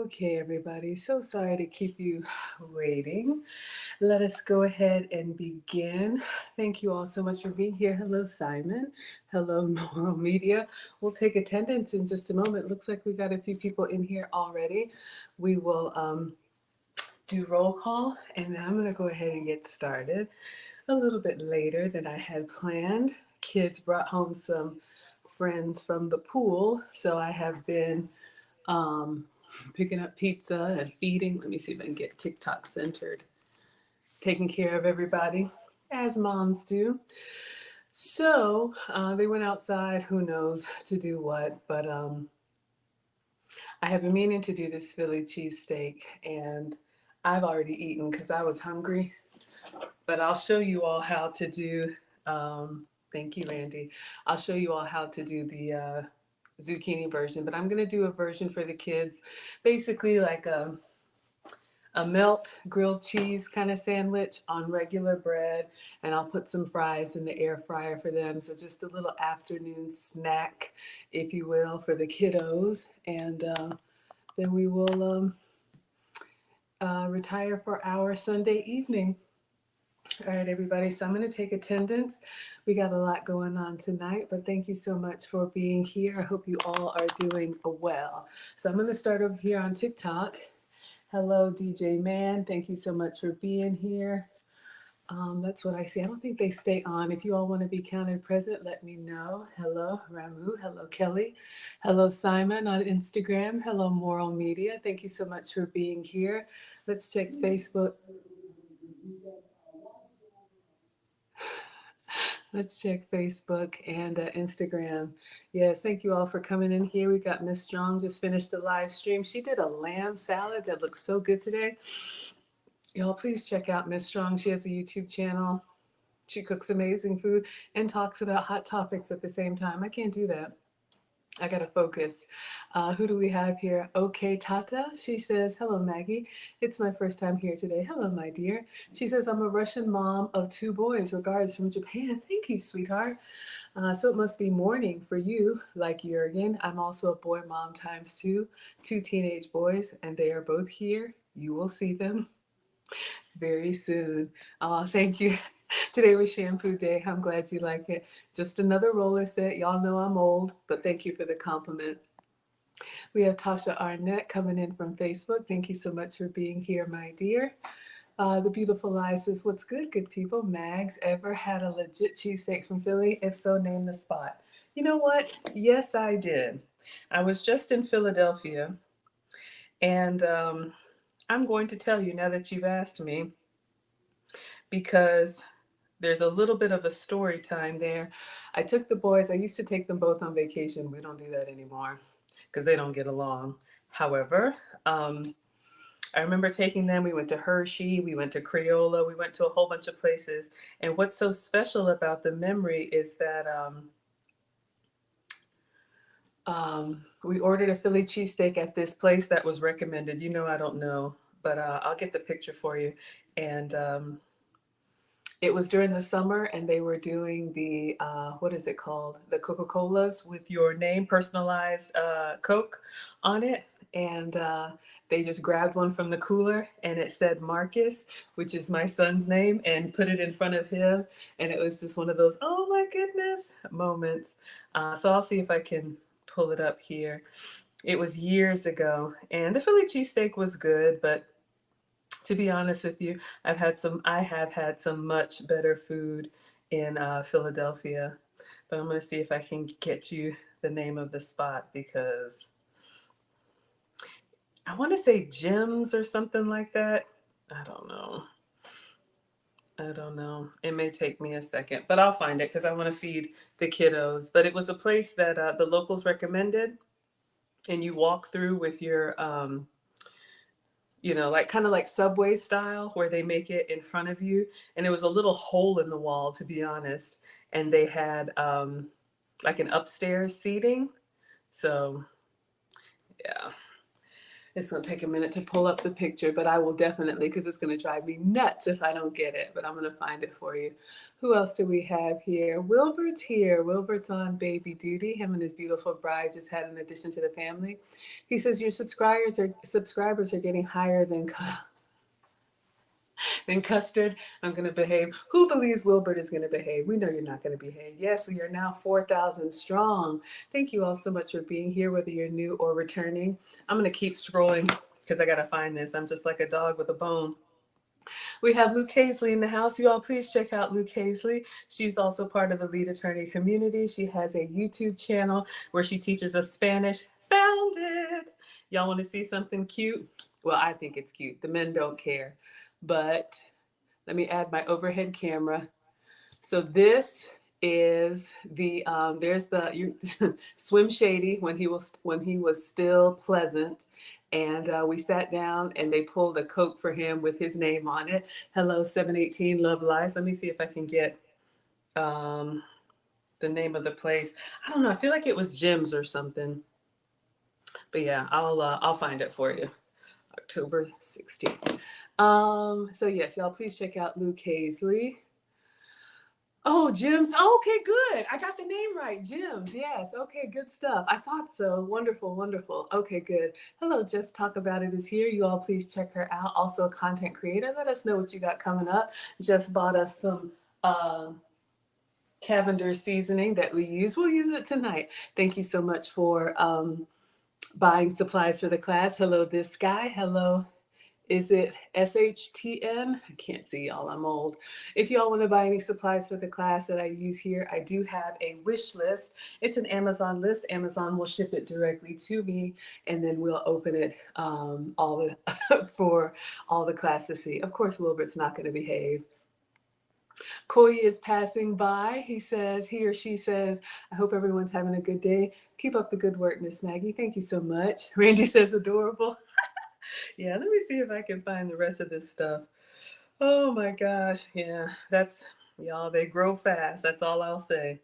Okay, everybody, so sorry to keep you waiting. Let us go ahead and begin. Thank you all so much for being here. Hello, Simon. Hello, Moral Media. We'll take attendance in just a moment. Looks like we got a few people in here already. We will do roll call, and then I'm going to go ahead and get started a little bit later than I had planned. Kids brought home some friends from the pool, so I have been um, picking up pizza and feeding. Let me see if I can get TikTok centered. Taking care of everybody, as moms do. So they went outside, who knows to do what, but I have been meaning to do this Philly cheesesteak, and I've already eaten because I was hungry. But I'll show you all how to do, thank you, Randy. I'll show you all how to do the zucchini version, but I'm going to do a version for the kids, basically like a melt grilled cheese kind of sandwich on regular bread, and I'll put some fries in the air fryer for them. So just a little afternoon snack, if you will, for the kiddos. And then we will retire for our Sunday evening. All right, everybody. So I'm going to take attendance. We got a lot going on tonight, but thank you so much for being here. I hope you all are doing well. So I'm going to start over here on TikTok. Hello, DJ Man. Thank you so much for being here. That's what I see. I don't think they stay on. If you all want to be counted present, let me know. Hello, Ramu. Hello, Kelly. Hello, Simon on Instagram. Hello, Moral Media. Thank you so much for being here. Let's check Facebook. Let's check Facebook and Instagram. Yes, thank you all for coming in here. We got Miss Strong just finished the live stream. She did a lamb salad that looks so good today. Y'all, please check out Miss Strong. She has a YouTube channel. She cooks amazing food and talks about hot topics at the same time. I can't do that. I gotta focus. Who do we have here? Okay, Tata. She says, hello, Maggie. It's my first time here today. Hello, my dear. She says, I'm a Russian mom of 2 boys. Regards from Japan. Thank you, sweetheart. So it must be morning for you, like Jurgen. I'm also a boy mom times 2, 2 teenage boys, and they are both here. You will see them very soon. Thank you. Today was shampoo day. I'm glad you like it. Just another roller set. Y'all know I'm old, but thank you for the compliment. We have Tasha Arnett coming in from Facebook. Thank you so much for being here, my dear. The beautiful eye says, what's good, good people? Mags, ever had a legit cheesesteak from Philly? If so, name the spot. You know what? Yes, I did. I was just in Philadelphia, and I'm going to tell you now that you've asked me, because there's a little bit of a story time there. I took the boys, I used to take them both on vacation. We don't do that anymore because they don't get along. However, I remember taking them. We went to Hershey, we went to Crayola, we went to a whole bunch of places. And what's so special about the memory is that we ordered a Philly cheesesteak at this place that was recommended. You know, I don't know, but I'll get the picture for you. And it was during the summer, and they were doing the, what is it called? The Coca-Colas with your name, personalized Coke on it. And they just grabbed one from the cooler, and it said Marcus, which is my son's name, and put it in front of him. And it was just one of those, oh my goodness moments. So I'll see if I can pull it up here. It was years ago, and the Philly cheesesteak was good, but to be honest with you, I have had some much better food in Philadelphia. But I'm going to see if I can get you the name of the spot, because I want to say Jim's or something like that. I don't know. It may take me a second, but I'll find it because I want to feed the kiddos. But it was a place that the locals recommended, and you walk through with your like kind of like Subway style, where they make it in front of you. And it was a little hole in the wall, to be honest. And they had like an upstairs seating. So, yeah. It's going to take a minute to pull up the picture, but I will definitely, because it's going to drive me nuts if I don't get it, but I'm going to find it for you. Who else do we have here? Wilbert's here. Wilbert's on baby duty. Him and his beautiful bride just had an addition to the family. He says your subscribers are getting higher than custard. I'm going to behave. Who believes Wilbert is going to behave? We know you're not going to behave. Yes, we are now 4,000 strong. Thank you all so much for being here, whether you're new or returning. I'm going to keep scrolling because I got to find this. I'm just like a dog with a bone. We have Luke Hazley in the house. You all please check out Luke Hazley. She's also part of the lead attorney community. She has a YouTube channel where she teaches us Spanish. Found it. Y'all want to see something cute? Well, I think it's cute. The men don't care. But let me add my overhead camera. So this is the there's the Swim Shady when he was still pleasant, and we sat down and they pulled a Coke for him with his name on it. Hello 718 Love Life. Let me see if I can get the name of the place. I don't know. I feel like it was Jim's or something. But yeah, I'll find it for you. October 16th. So yes, y'all please check out Luke Hazley. Oh, Jim's. Oh, okay, good. I got the name right. Jim's. Yes. Okay, good stuff. I thought so. Wonderful, wonderful. Okay, good. Hello, Just Talk About It is here. You all please check her out. Also a content creator. Let us know what you got coming up. Just bought us some Cavender seasoning that we use. We'll use it tonight. Thank you so much for buying supplies for the class. Hello, this guy. Hello. Is it SHTN? I can't see y'all, I'm old. If y'all want to buy any supplies for the class that I use here, I do have a wish list. It's an Amazon list. Amazon will ship it directly to me, and then we'll open it for all the class to see. Of course, Wilbert's not going to behave. Koyi is passing by. He or she says, I hope everyone's having a good day. Keep up the good work, Miss Maggie. Thank you so much. Randy says adorable. Yeah, let me see if I can find the rest of this stuff. Oh my gosh. Yeah, that's y'all, they grow fast. That's all I'll say.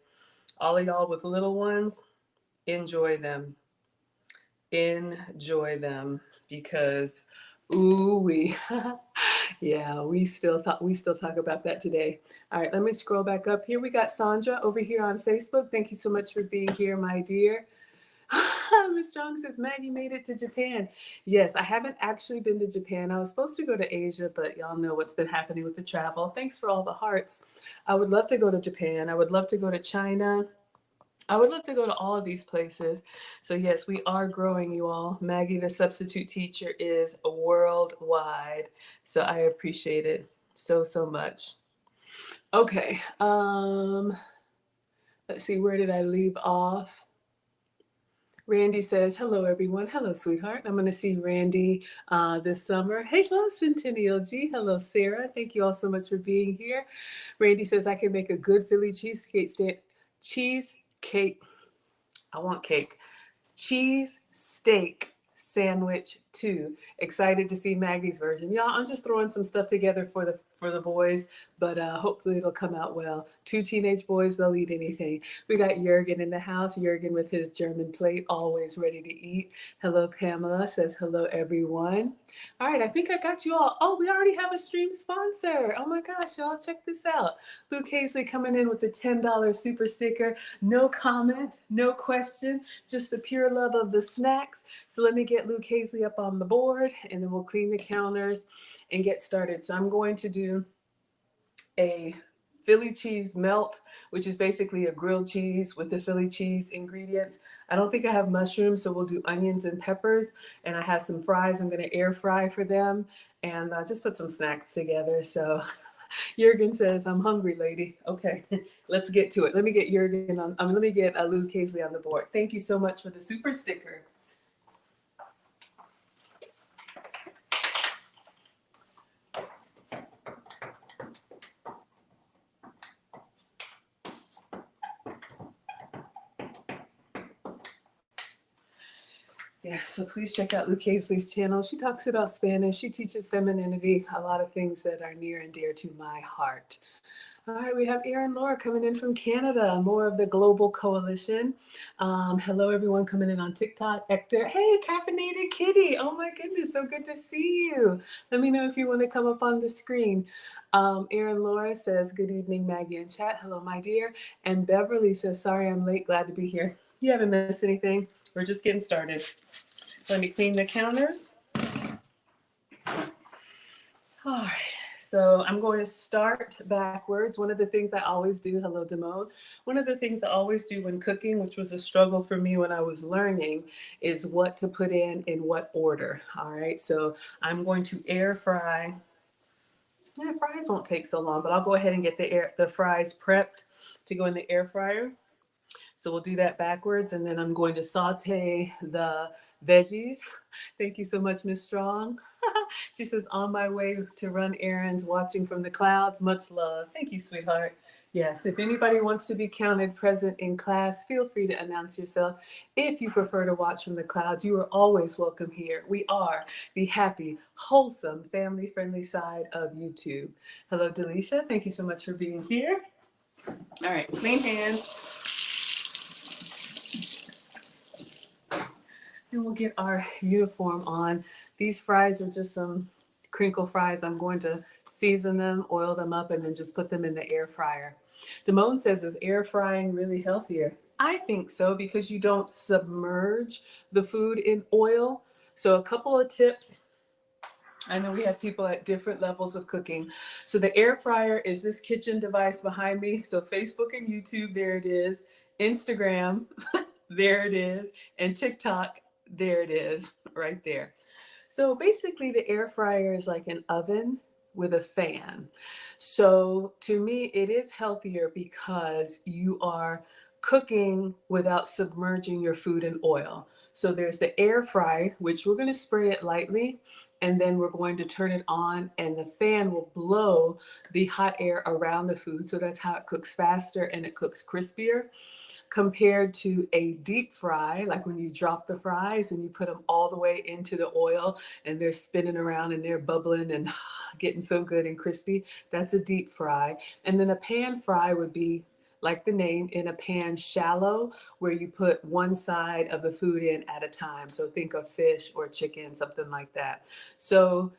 All of y'all with little ones, enjoy them. Enjoy them because yeah, we still talk about that today. All right, let me scroll back up here. We got Sandra over here on Facebook. Thank you so much for being here, my dear. Miss Strong says, Maggie made it to Japan. Yes, I haven't actually been to Japan. I was supposed to go to Asia, but y'all know what's been happening with the travel. Thanks for all the hearts. I would love to go to Japan. I would love to go to China. I would love to go to all of these places. So yes, we are growing, you all. Maggie, the substitute teacher, is worldwide. So I appreciate it so, so much. Okay. Let's see, where did I leave off? Randy says, hello, everyone. Hello, sweetheart. I'm going to see Randy this summer. Hey, hello, Centennial G. Hello, Sarah. Thank you all so much for being here. Randy says, I can make a good Philly cheesecake. I want cake. Cheesesteak sandwich too. Excited to see Maggie's version. Y'all, I'm just throwing some stuff together for the boys, but hopefully it'll come out well. 2 teenage boys, they'll eat anything. We got Jurgen in the house. Jurgen with his German plate, always ready to eat. Hello, Pamela says hello, everyone. All right, I think I got you all. Oh, we already have a stream sponsor. Oh my gosh, y'all, check this out. Luke Hazley coming in with the $10 super sticker. No comment, no question, just the pure love of the snacks. So let me get Luke Hazley up on the board, and then we'll clean the counters and get started. So I'm going to do a Philly cheese melt, which is basically a grilled cheese with the Philly cheese ingredients. I don't think I have mushrooms, so we'll do onions and peppers. And I have some fries I'm going to air fry for them, and just put some snacks together. So Jurgen says, I'm hungry, lady. Okay, let's get to it. Let me get Jurgen on. Let me get Luke Hazley on the board. Thank you so much for the super sticker. Yes, so please check out Luke Hazley's channel. She talks about Spanish. She teaches femininity, a lot of things that are near and dear to my heart. All right, we have Erin Laura coming in from Canada, more of the Global Coalition. Hello, everyone coming in on TikTok. Hector, hey, Caffeinated Kitty. Oh my goodness, so good to see you. Let me know if you want to come up on the screen. Erin Laura says, good evening, Maggie and chat. Hello, my dear. And Beverly says, sorry I'm late, glad to be here. You haven't missed anything. We're just getting started. Let me clean the counters. All right, so I'm going to start backwards. One of the things I always do, hello Damone, one of the things I always do when cooking, which was a struggle for me when I was learning, is what to put in what order. All right, so I'm going to air fry. Fries won't take so long, but I'll go ahead and get the fries prepped to go in the air fryer. So we'll do that backwards, and then I'm going to saute the veggies. Thank you so much, Miss Strong. She says, on my way to run errands, watching from the clouds. Much love. Thank you, sweetheart. Yes, if anybody wants to be counted present in class, feel free to announce yourself. If you prefer to watch from the clouds, you are always welcome here. We are the happy, wholesome, family-friendly side of YouTube. Hello, Delisha. Thank you so much for being here. All right, clean hands. And we'll get our uniform on. These fries are just some crinkle fries. I'm going to season them, oil them up, and then just put them in the air fryer. Damone says, is air frying really healthier? I think so, because you don't submerge the food in oil. So a couple of tips. I know we have people at different levels of cooking. So the air fryer is this kitchen device behind me. So Facebook and YouTube, there it is. Instagram, there it is. And TikTok, there it is, right there. So basically the air fryer is like an oven with a fan. So to me, it is healthier because you are cooking without submerging your food in oil. So there's the air fry, which we're going to spray it lightly, and then we're going to turn it on, and the fan will blow the hot air around the food. So that's how it cooks faster and it cooks crispier, compared to a deep fry, like when you drop the fries and you put them all the way into the oil and they're spinning around and they're bubbling and getting so good and crispy. That's a deep fry. And then a pan fry would be, like the name, in a pan, shallow, where you put one side of the food in at a time. So think of fish or chicken, something like that. So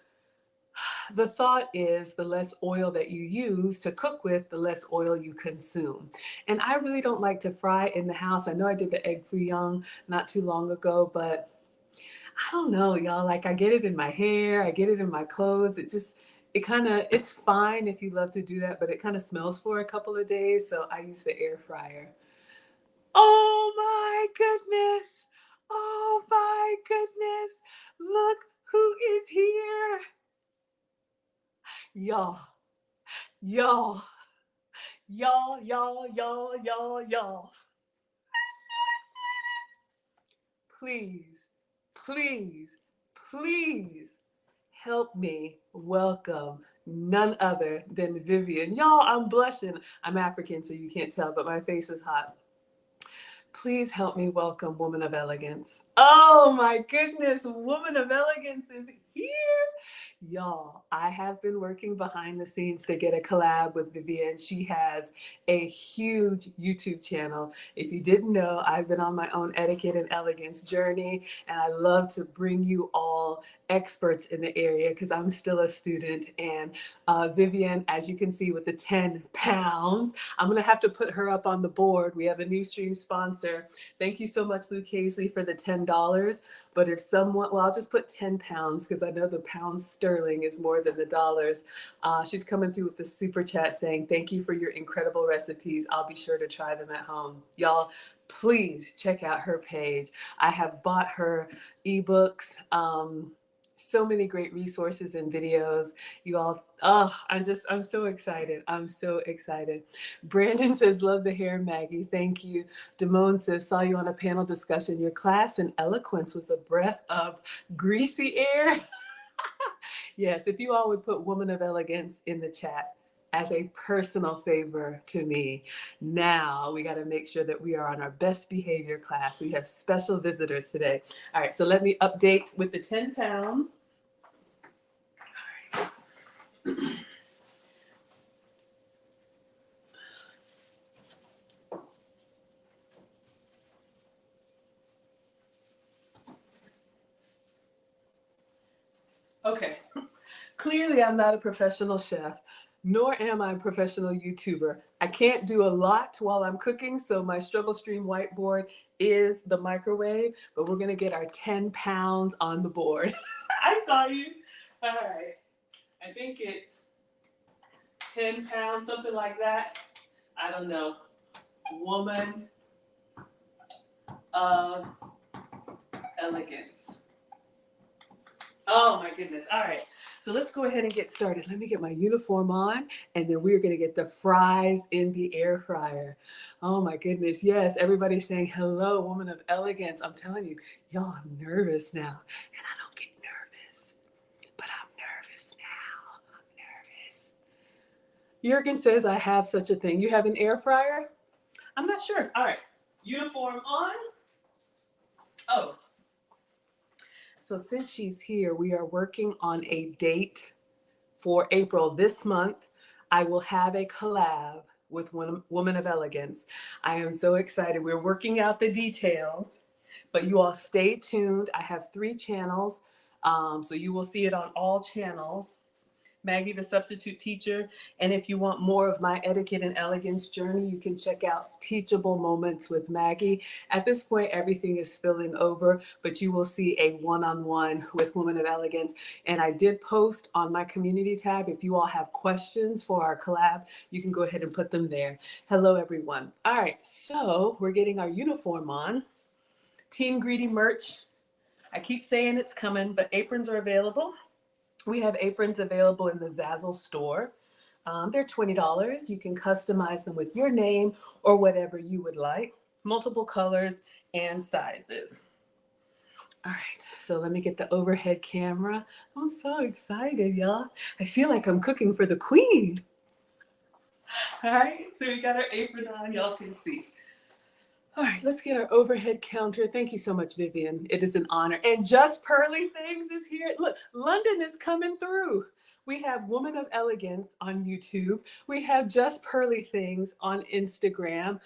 the thought is the less oil that you use to cook with, the less oil you consume. And I really don't like to fry in the house. I know I did the egg foo young not too long ago, but I don't know, y'all. Like, I get it in my hair, I get it in my clothes. It's fine if you love to do that, but it kind of smells for a couple of days. So I use the air fryer. Oh my goodness. Oh my goodness. Look who is here. Y'all, y'all, y'all, y'all, y'all, y'all, y'all. I'm so excited. Please, please, please help me welcome none other than Vivian. Y'all, I'm blushing. I'm African, so you can't tell, but my face is hot. Please help me welcome Woman of Elegance. Oh my goodness, Woman of Elegance is here. Y'all, I have been working behind the scenes to get a collab with Vivian. She has a huge YouTube channel. If you didn't know, I've been on my own etiquette and elegance journey, and I love to bring you all experts in the area because I'm still a student. And Vivian, as you can see with the 10 pounds, I'm going to have to put her up on the board. We have a new stream sponsor. Thank you so much, Luke Casey, for the $10. But if someone, well, I'll just put 10 pounds because I know the pounds sterling is more than the dollars. She's coming through with the super chat saying, thank you for your incredible recipes. I'll be sure to try them at home. Y'all, please check out her page. I have bought her ebooks. So many great resources and videos. You all, I'm so excited. I'm so excited. Brandon says, love the hair, Maggie. Thank you. Damone says, saw you on a panel discussion. Your class in eloquence was a breath of greasy air. Yes, if you all would put Woman of Elegance in the chat as a personal favor to me. Now we got to make sure that we are on our best behavior class. We have special visitors today. All right, so let me update with the 10 pounds. All right. Okay. Clearly, I'm not a professional chef, nor am I a professional YouTuber. I can't do a lot while I'm cooking, so my struggle stream whiteboard is the microwave, but we're gonna get our 10 pounds on the board. I saw you. All right. I think it's 10 pounds, something like that. I don't know. Woman of elegance. Oh my goodness. All right. So let's go ahead and get started. Let me get my uniform on, and then we're going to get the fries in the air fryer. Oh my goodness. Yes, everybody's saying hello, woman of elegance. I'm telling you, y'all, I'm nervous now. And I don't get nervous, but I'm nervous now. I'm nervous. Jurgen says I have such a thing. You have an air fryer? I'm not sure. All right. Uniform on. Oh. So since she's here, we are working on a date for April this month. I will have a collab with Woman of Elegance. I am so excited. We're working out the details, but you all stay tuned. I have 3 channels, so you will see it on all channels. Maggie, the substitute teacher. And if you want more of my etiquette and elegance journey, you can check out Teachable Moments with Maggie. At this point, everything is spilling over, but you will see a one-on-one with Woman of Elegance. And I did post on my community tab. If you all have questions for our collab, you can go ahead and put them there. Hello, everyone. All right, so we're getting our uniform on. Team Greedy merch. I keep saying it's coming, but aprons are available. We have aprons available in the Zazzle store. They're $20. You can customize them with your name or whatever you would like. Multiple colors and sizes. All right, so let me get the overhead camera. I'm so excited, y'all. I feel like I'm cooking for the queen. All right, so we got our apron on, y'all can see. All right, let's get our overhead counter. Thank you so much, Vivian. It is an honor. And Just Pearly Things is here. Look, London is coming through. We have Woman of Elegance on YouTube. We have Just Pearly Things on Instagram.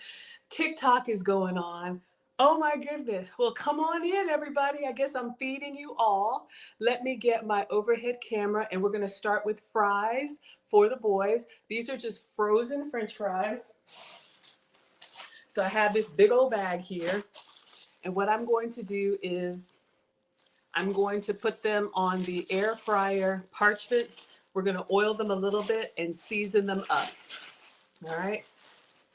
TikTok is going on. Oh my goodness. Well, come on in, everybody. I guess I'm feeding you all. Let me get my overhead camera, and we're going to start with fries for the boys. These are just frozen French fries. So I have this big old bag here, and what I'm going to do is I'm going to put them on the air fryer parchment. We're going to oil them a little bit and season them up. All right.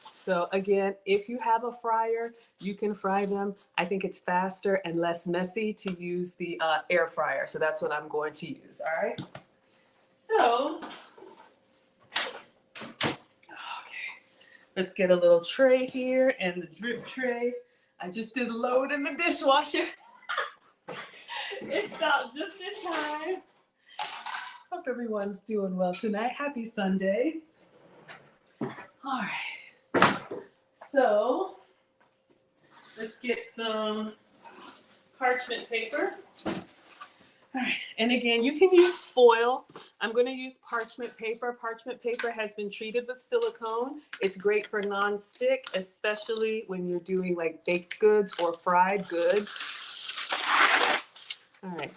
So again, if you have a fryer, you can fry them. I think it's faster and less messy to use the air fryer. So that's what I'm going to use. All right. So let's get a little tray here and the drip tray. I just did load in the dishwasher. It's out just in time. Hope everyone's doing well tonight. Happy Sunday. All right. So let's get some parchment paper. All right, and again, you can use foil. I'm going to use parchment paper. Parchment paper has been treated with silicone. It's great for non-stick, especially when you're doing like baked goods or fried goods. All right,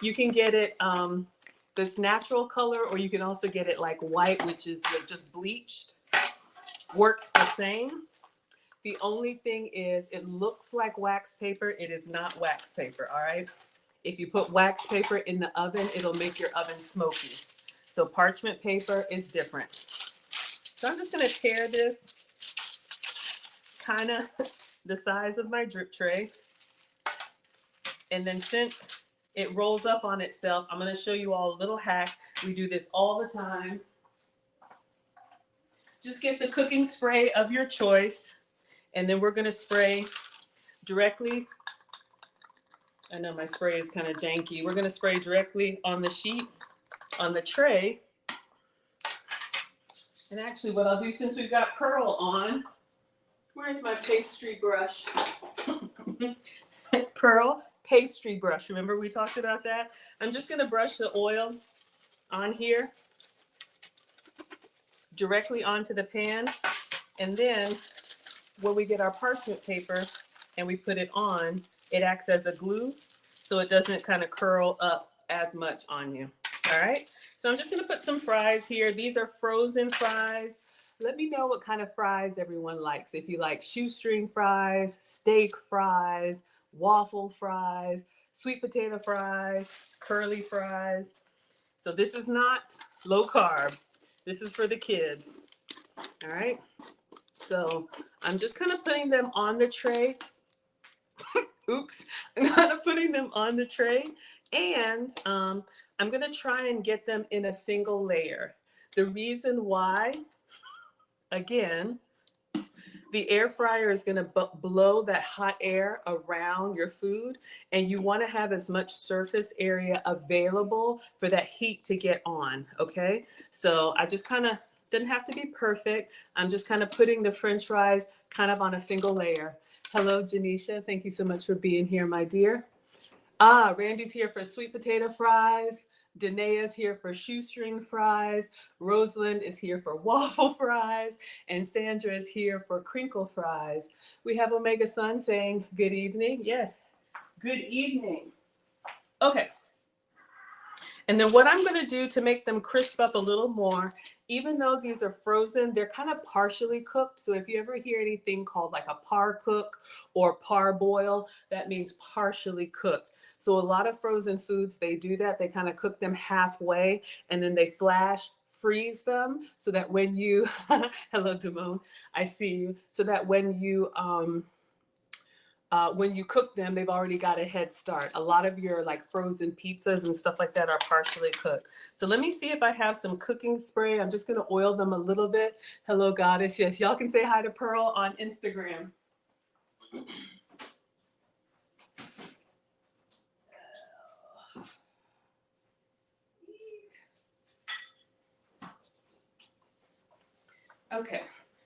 you can get it this natural color, or you can also get it like white, which is like just bleached. Works the same. The only thing is it looks like wax paper. It is not wax paper, all right? If you put wax paper in the oven, it'll make your oven smoky. So parchment paper is different. So I'm just gonna tear this kind of the size of my drip tray. And then since it rolls up on itself, I'm gonna show you all a little hack. We do this all the time. Just get the cooking spray of your choice, and then we're gonna spray directly. I know my spray is kind of janky. We're gonna spray directly on the sheet, on the tray. And actually what I'll do, since we've got Pearl on, where's my pastry brush? Pearl pastry brush. Remember we talked about that? I'm just gonna brush the oil on here directly onto the pan. And then when we get our parchment paper and we put it on, it acts as a glue, so it doesn't kind of curl up as much on you. All right. So I'm just going to put some fries here. These are frozen fries. Let me know what kind of fries everyone likes. If you like shoestring fries, steak fries, waffle fries, sweet potato fries, curly fries. So this is not low carb. This is for the kids. All right. So I'm just kind of putting them on the tray. Oops. I'm kind of putting them on the tray. And I'm going to try and get them in a single layer. The reason why, again, the air fryer is going to blow that hot air around your food, and you want to have as much surface area available for that heat to get on, okay? So I just kind of, didn't have to be perfect. I'm just kind of putting the French fries kind of on a single layer. Hello, Janisha. Thank you so much for being here, my dear. Randy's here for sweet potato fries. Danae's here for shoestring fries. Rosalind is here for waffle fries. And Sandra is here for crinkle fries. We have Omega Sun saying good evening. Yes, good evening. Okay. And then what I'm going to do to make them crisp up a little more, even though these are frozen, they're kind of partially cooked. So if you ever hear anything called like a par cook or parboil, that means partially cooked. So a lot of frozen foods, they do that. They kind of cook them halfway and then they flash freeze them so that when you, hello, Damone, I see you. So that when you cook them, they've already got a head start. A lot of your like frozen pizzas and stuff like that are partially cooked. So let me see if I have some cooking spray. I'm just going to oil them a little bit. Hello, Goddess. Yes, y'all can say hi to Pearl on Instagram. Okay.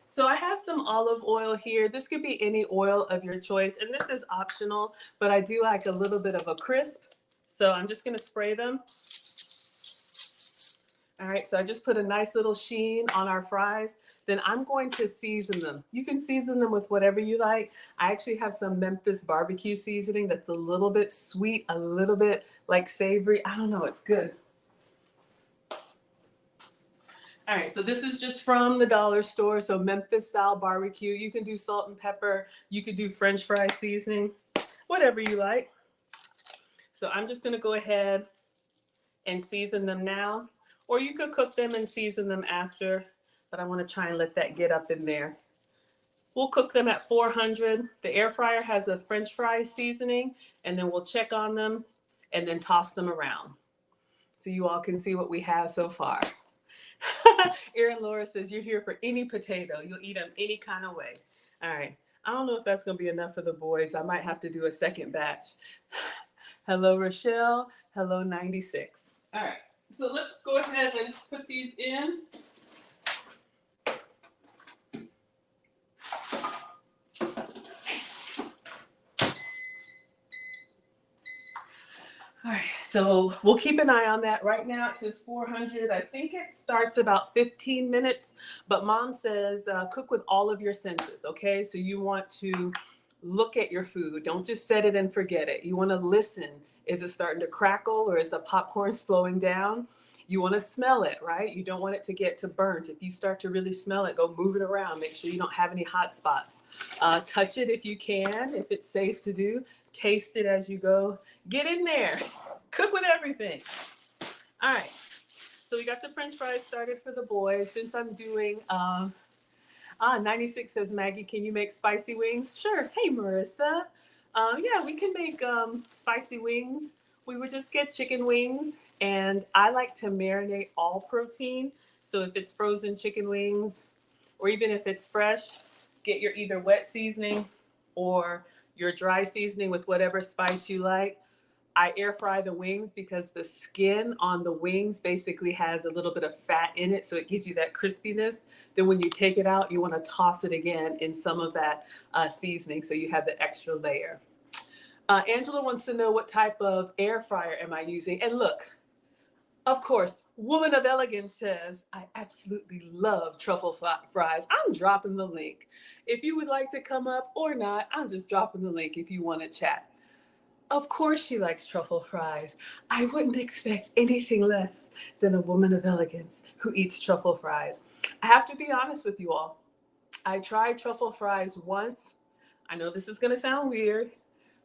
So I have some olive oil here. This could be any oil of your choice, and this is optional, but I do like a little bit of a crisp. So I'm just going to spray them. All right, so I just put a nice little sheen on our fries. Then I'm going to season them. You can season them with whatever you like. I actually have some Memphis barbecue seasoning that's a little bit sweet, a little bit like savory. I don't know, it's good. All right, so this is just from the dollar store. So Memphis style barbecue. You can do salt and pepper. You could do French fry seasoning, whatever you like. So I'm just going to go ahead and season them now, or you could cook them and season them after, but I want to try and let that get up in there. We'll cook them at 400. The air fryer has a French fry seasoning, and then we'll check on them and then toss them around so you all can see what we have so far. Erin Laura says, you're here for any potato. You'll eat them any kind of way. All right. I don't know if that's going to be enough for the boys. I might have to do a second batch. Hello, Rochelle. Hello, 96. All right. So let's go ahead and put these in. All right, so we'll keep an eye on that. Right now it says 400. I think it starts about 15 minutes, but Mom says cook with all of your senses, okay? So you want to look at your food. Don't just set it and forget it. You want to listen. Is it starting to crackle or is the popcorn slowing down? You want to smell it, right? You don't want it to get to burnt. If you start to really smell it, go move it around. Make sure you don't have any hot spots. Touch it if you can, if it's safe to do. Taste it as you go. Get in there. Cook with everything. All right. So we got the French fries started for the boys. Since I'm doing, 96 says, Maggie, can you make spicy wings? Sure. Hey, Marissa. Yeah, we can make spicy wings. We would just get chicken wings, and I like to marinate all protein. So if it's frozen chicken wings, or even if it's fresh, get your either wet seasoning or your dry seasoning with whatever spice you like. I air fry the wings because the skin on the wings basically has a little bit of fat in it, so it gives you that crispiness. Then when you take it out, you want to toss it again in some of that seasoning so you have the extra layer. Angela wants to know what type of air fryer am I using. And look, of course, Woman of Elegance says, I absolutely love truffle fries. I'm dropping the link. If you would like to come up or not, I'm just dropping the link if you want to chat. Of course she likes truffle fries. I wouldn't expect anything less than a woman of elegance who eats truffle fries. I have to be honest with you all. I tried truffle fries once. I know this is going to sound weird,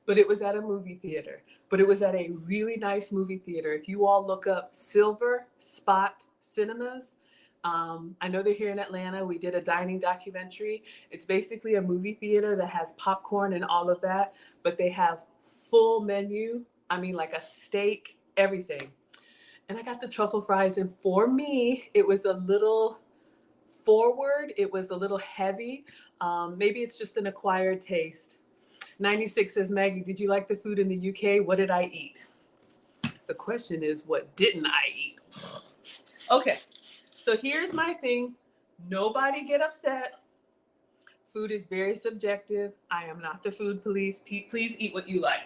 but it was at a movie theater. But it was at a really nice movie theater. If you all look up Silver Spot Cinemas, I know they're here in Atlanta. We did a dining documentary. It's basically a movie theater that has popcorn and all of that, but they have full menu. I mean, like a steak, everything. And I got the truffle fries, and for me, it was a little forward. It was a little heavy. Maybe it's just an acquired taste. 96 says, Maggie, did you like the food in the UK? What did I eat? The question is, what didn't I eat? Okay, so here's my thing. Nobody get upset. Food is very subjective. I am not the food police. Please eat what you like.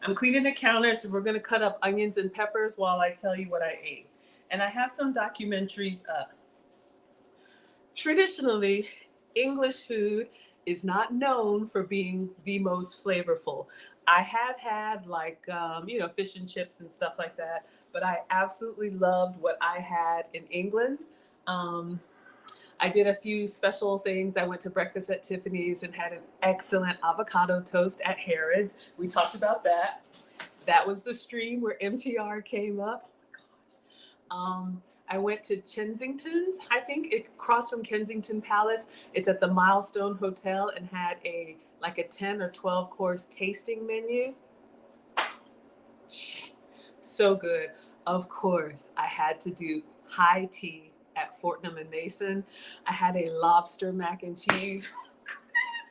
I'm cleaning the counter, so we're gonna cut up onions and peppers while I tell you what I ate. And I have some documentaries up. Traditionally, English food is not known for being the most flavorful. I have had fish and chips and stuff like that, but I absolutely loved what I had in England. I did a few special things. I went to breakfast at Tiffany's and had an excellent avocado toast at Harrods. We talked about that. That was the stream where MTR came up. I went to Kensington's, I think it across from Kensington Palace. It's at the Milestone Hotel and had a 10 or 12 course tasting menu. So good. Of course, I had to do high tea at Fortnum and Mason. I had a lobster mac and cheese.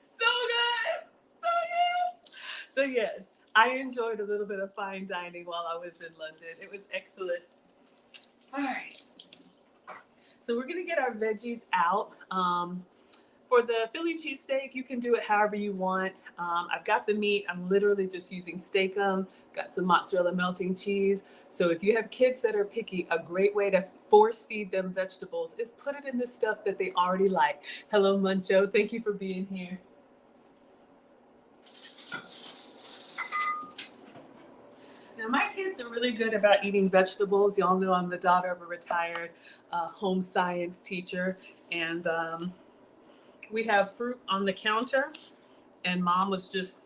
So good. So good. So yes, I enjoyed a little bit of fine dining while I was in London. It was excellent. All right. So we're going to get our veggies out. For the Philly cheesesteak, you can do it however you want. I've got the meat. I'm literally just using Steak-umm. Got some mozzarella melting cheese. So if you have kids that are picky, a great way to force feed them vegetables is put it in the stuff that they already like. Hello, Muncho. Thank you for being here. Now, my kids are really good about eating vegetables. Y'all know I'm the daughter of a retired home science teacher. And we have fruit on the counter. And mom was just,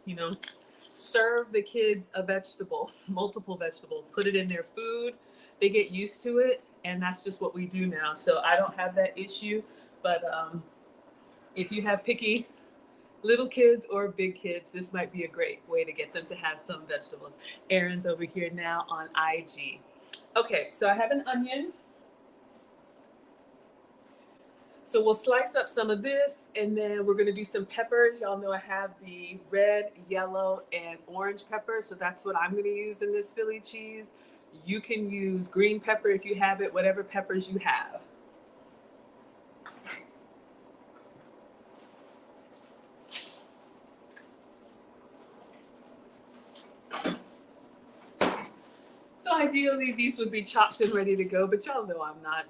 serve the kids a vegetable, multiple vegetables, put it in their food. They get used to it. And that's just what we do now. So I don't have that issue. But if you have picky little kids or big kids, this might be a great way to get them to have some vegetables. Aaron's over here now on IG. Okay, so I have an onion. So we'll slice up some of this, and then we're gonna do some peppers. Y'all know I have the red, yellow, and orange pepper, so that's what I'm gonna use in this Philly cheese. You can use green pepper if you have it, whatever peppers you have. Ideally, these would be chopped and ready to go, but y'all know I'm not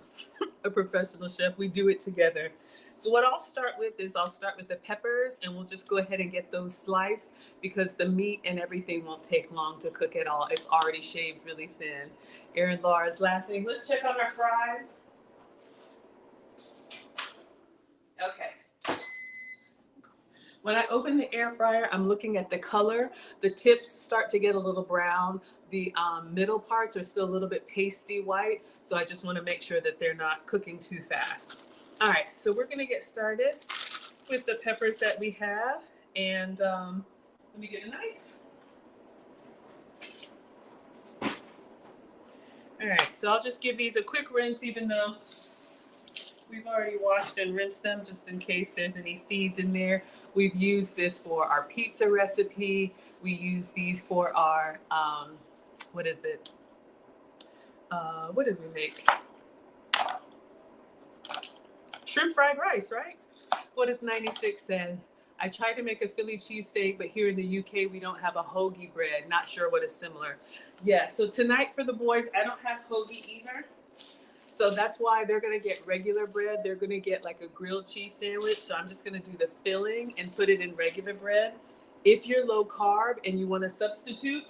a professional chef. We do it together. So what I'll start with is the peppers, and we'll just go ahead and get those sliced because the meat and everything won't take long to cook at all. It's already shaved really thin. Aaron Laura is laughing. Let's check on our fries. Okay. When I open the air fryer, I'm looking at the color. The tips start to get a little brown. The middle parts are still a little bit pasty white. So I just want to make sure that they're not cooking too fast. All right, so we're gonna get started with the peppers that we have. And let me get a knife. All right, so I'll just give these a quick rinse, even though we've already washed and rinsed them, just in case there's any seeds in there. We've used this for our pizza recipe. We use these for our, what is it? What did we make? Shrimp fried rice, right? What does 96 say? I tried to make a Philly cheesesteak, but here in the UK, we don't have a hoagie bread. Not sure what is similar. Yeah, so tonight for the boys, I don't have hoagie either. So that's why they're going to get regular bread. They're going to get like a grilled cheese sandwich. So I'm just going to do the filling and put it in regular bread. If you're low carb and you want to substitute,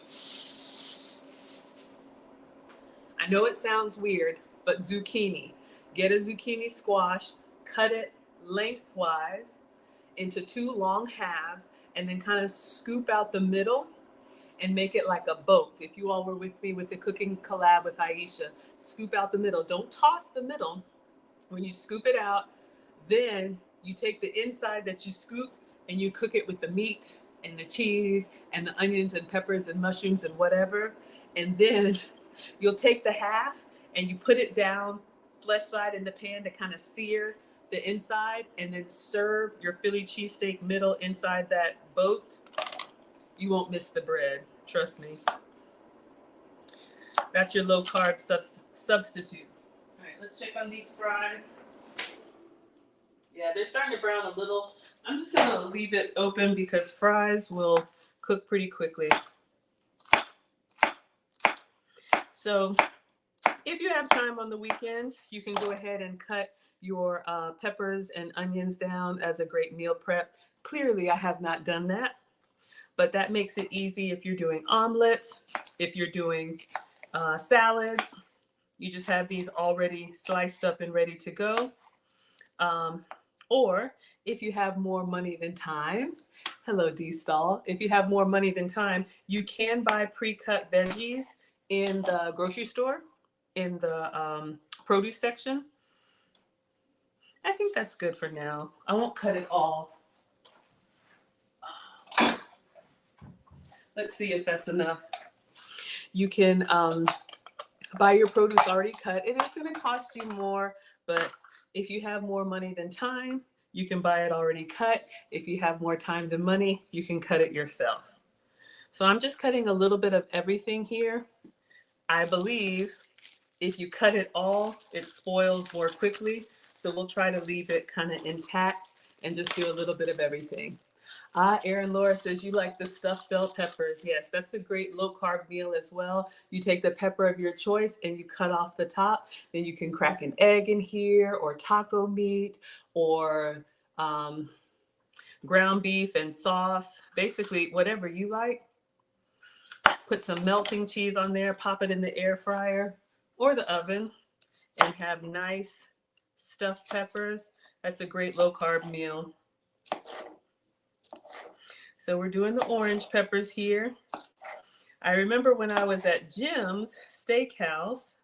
I know it sounds weird, but zucchini. Get a zucchini squash, cut it lengthwise into 2 long halves, and then kind of scoop out the middle and make it like a boat. If you all were with me with the cooking collab with Aisha, scoop out the middle. Don't toss the middle. When you scoop it out, then you take the inside that you scooped and you cook it with the meat and the cheese and the onions and peppers and mushrooms and whatever. And then you'll take the half and you put it down flesh side in the pan to kind of sear the inside, and then serve your Philly cheesesteak middle inside that boat. You won't miss the bread. Trust me. That's your low carb substitute. All right, let's check on these fries. Yeah, they're starting to brown a little. I'm just going to leave it open because fries will cook pretty quickly. So if you have time on the weekends, you can go ahead and cut your peppers and onions down as a great meal prep. Clearly, I have not done that, but that makes it easy if you're doing omelets, if you're doing salads. You just have these already sliced up and ready to go. Or if you have more money than time, hello D-Stall, if you have more money than time, you can buy pre-cut veggies in the grocery store, in the produce section. I think that's good for now. I won't cut it all. Let's see if that's enough. You can buy your produce already cut. It is going to cost you more, but if you have more money than time, you can buy it already cut. If you have more time than money, you can cut it yourself. So I'm just cutting a little bit of everything here. I believe if you cut it all, it spoils more quickly. So we'll try to leave it kind of intact and just do a little bit of everything. Erin Laura says you like the stuffed bell peppers. Yes, that's a great low carb meal as well. You take the pepper of your choice and you cut off the top. Then you can crack an egg in here, or taco meat, or ground beef and sauce. Basically, whatever you like. Put some melting cheese on there, pop it in the air fryer or the oven, and have nice stuffed peppers. That's a great low carb meal. So we're doing the orange peppers here. I remember when I was at Jim's Steakhouse,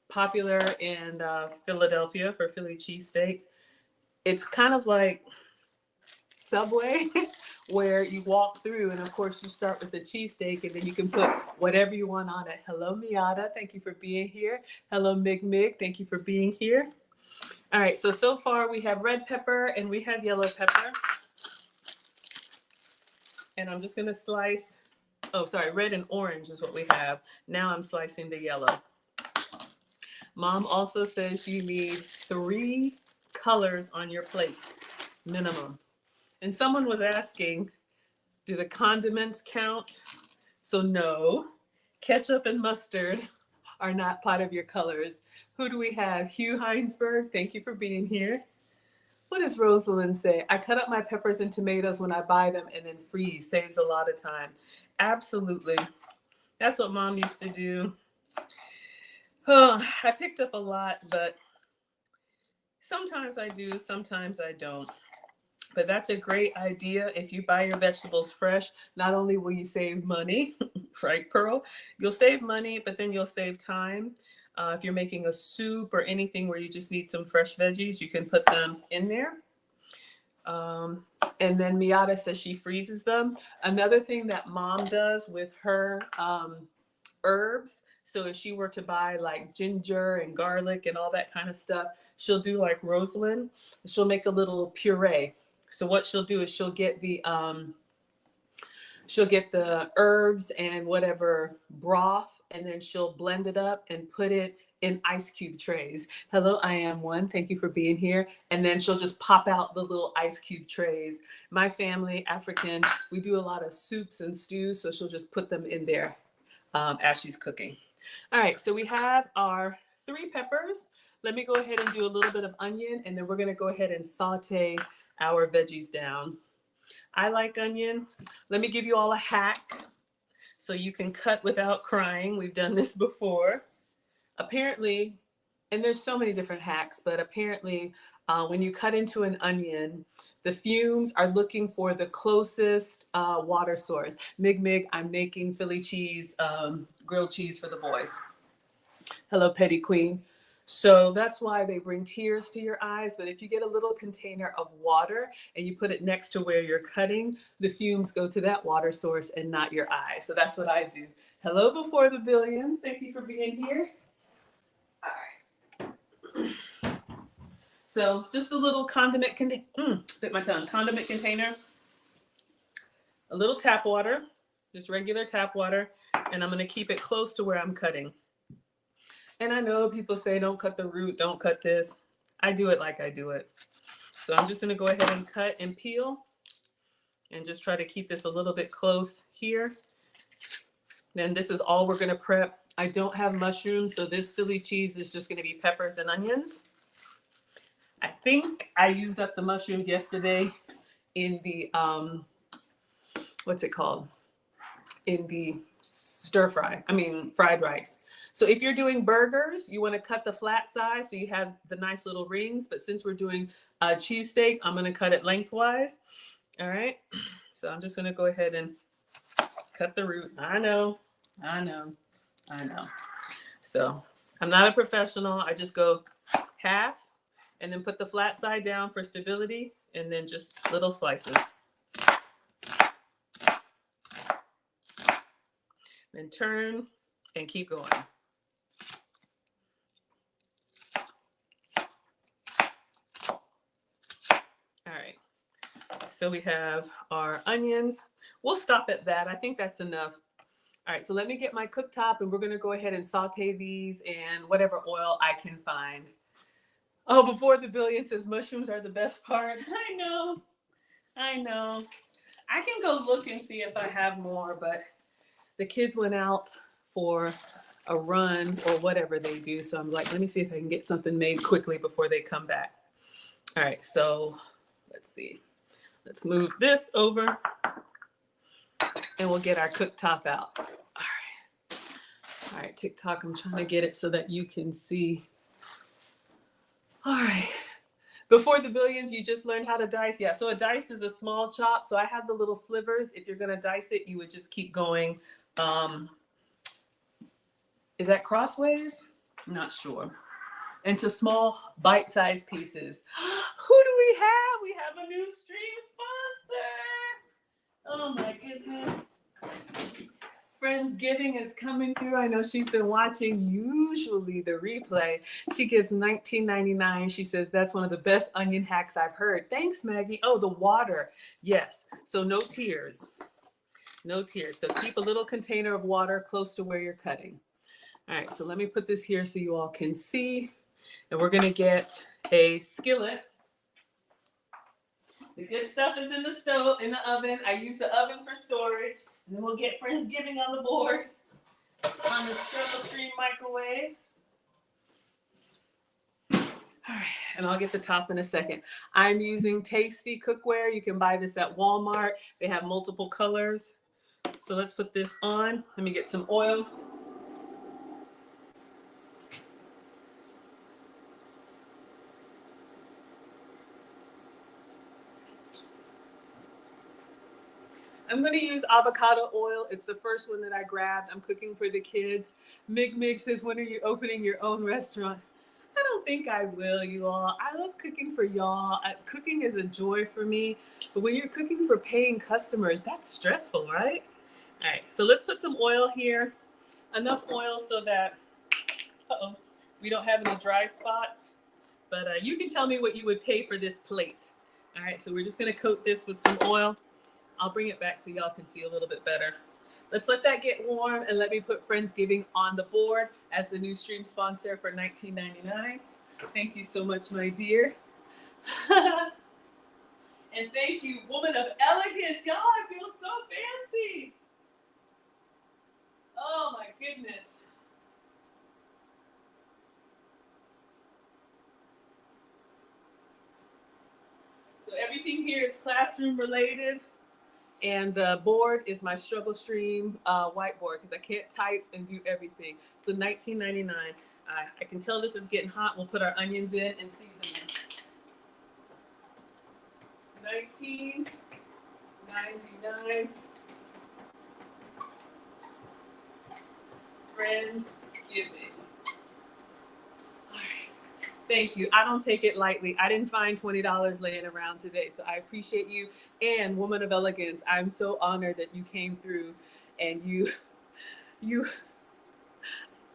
popular in Philadelphia for Philly cheesesteaks. It's kind of like Subway, where you walk through, and of course you start with the cheesesteak, and then you can put whatever you want on it. Hello, Miata. Thank you for being here. Hello, Mig. Thank you for being here. All right, so far we have red pepper and we have yellow pepper. And I'm just going to slice, red and orange is what we have. Now I'm slicing the yellow. Mom also says you need 3 colors on your plate, minimum. And someone was asking, do the condiments count? So no, ketchup and mustard are not part of your colors. Who do we have? Hugh Heinsberg, thank you for being here. What does Rosalind say? I cut up my peppers and tomatoes when I buy them and then freeze. Saves a lot of time. Absolutely. That's what Mom used to do. Oh, I picked up a lot, but sometimes I do, sometimes I don't. But that's a great idea. If you buy your vegetables fresh, not only will you save money, right, Pearl? You'll save money, but then you'll save time. If you're making a soup or anything where you just need some fresh veggies, you can put them in there. And then Miata says she freezes them. Another thing that Mom does with her herbs, so if she were to buy like ginger and garlic and all that kind of stuff, she'll do like Rosalind. She'll make a little puree. So what she'll do is she'll get the herbs and whatever broth, and then she'll blend it up and put it in ice cube trays. Hello, I am one. Thank you for being here. And then she'll just pop out the little ice cube trays. My family, African, we do a lot of soups and stews, so she'll just put them in there as she's cooking. All right, so we have our 3 peppers. Let me go ahead and do a little bit of onion, and then we're going to go ahead and saute our veggies down. I like onion. Let me give you all a hack so you can cut without crying. We've done this before. Apparently, and there's so many different hacks, but apparently when you cut into an onion, the fumes are looking for the closest water source. Mig, I'm making Philly cheese, grilled cheese for the boys. Hello, Petty Queen. So that's why they bring tears to your eyes. But if you get a little container of water and you put it next to where you're cutting, the fumes go to that water source and not your eye. So that's what I do. Hello, Before the Billions. Thank you for being here. All right. So just a little condiment condiment container, a little tap water, just regular tap water, and I'm going to keep it close to where I'm cutting. And I know people say don't cut the root, don't cut this. I do it like I do it. So I'm just going to go ahead and cut and peel and just try to keep this a little bit close here. Then this is all we're going to prep. I don't have mushrooms, so this Philly cheese is just going to be peppers and onions. I think I used up the mushrooms yesterday in the, what's it called? In the fried rice. So if you're doing burgers, you want to cut the flat size so you have the nice little rings. But since we're doing cheesesteak, I'm going to cut it lengthwise. All right. So I'm just going to go ahead and cut the root. I know. So I'm not a professional. I just go half and then put the flat side down for stability and then just little slices. Then turn and keep going. All right, so we have our onions. We'll stop at that. I think that's enough. All right, so let me get my cooktop and we're gonna go ahead and saute these in whatever oil I can find. Oh, Before the Billion says mushrooms are the best part. I know. I can go look and see if I have more, but the kids went out for a run or whatever they do. So I'm like, let me see if I can get something made quickly before they come back. All right, so let's see. Let's move this over and we'll get our cooktop out. All right, TikTok, I'm trying to get it so that you can see. All right. Before the Billions, you just learned how to dice. Yeah, so a dice is a small chop. So I have the little slivers. If you're going to dice it, you would just keep going. Is that crossways? I'm not sure. Into small bite-sized pieces. Who do we have? We have a new stream sponsor. Oh my goodness. Friendsgiving is coming through. I know she's been watching usually the replay. She gives $19.99. She says that's one of the best onion hacks I've heard. Thanks, Maggie. Oh, the water. Yes. So no tears. No tears. So keep a little container of water close to where you're cutting. All right. So let me put this here so you all can see. And we're going to get a skillet. The good stuff is in the stove, in the oven. I use the oven for storage. And then we'll get Friendsgiving on the board on the Struggle Stream microwave. All right, and I'll get the top in a second. I'm using Tasty cookware. You can buy this at Walmart. They have multiple colors. So let's put this on. Let me get some oil. I'm going to use avocado oil. It's the first one that I grabbed. I'm cooking for the kids. Mig says, when are you opening your own restaurant? I don't think I will, you all. I love cooking for y'all. Cooking is a joy for me. But when you're cooking for paying customers, that's stressful, right? All right, so let's put some oil here. Enough oil so that, we don't have any dry spots. But you can tell me what you would pay for this plate. All right, so we're just going to coat this with some oil. I'll bring it back so y'all can see a little bit better. Let's let that get warm and let me put Friendsgiving on the board as the new stream sponsor for $19.99. Thank you so much, my dear. And thank you, Woman of Elegance. Y'all, I feel so fancy. Oh my goodness. So everything here is classroom related. And the board is my struggle stream whiteboard because I can't type and do everything. So $19.99. I can tell this is getting hot. We'll put our onions in and season them. $19.99. Friendsgiving. All right. Thank you. I don't take it lightly. I didn't find $20 laying around today, so I appreciate you. And Woman of Elegance, I'm so honored that you came through and you,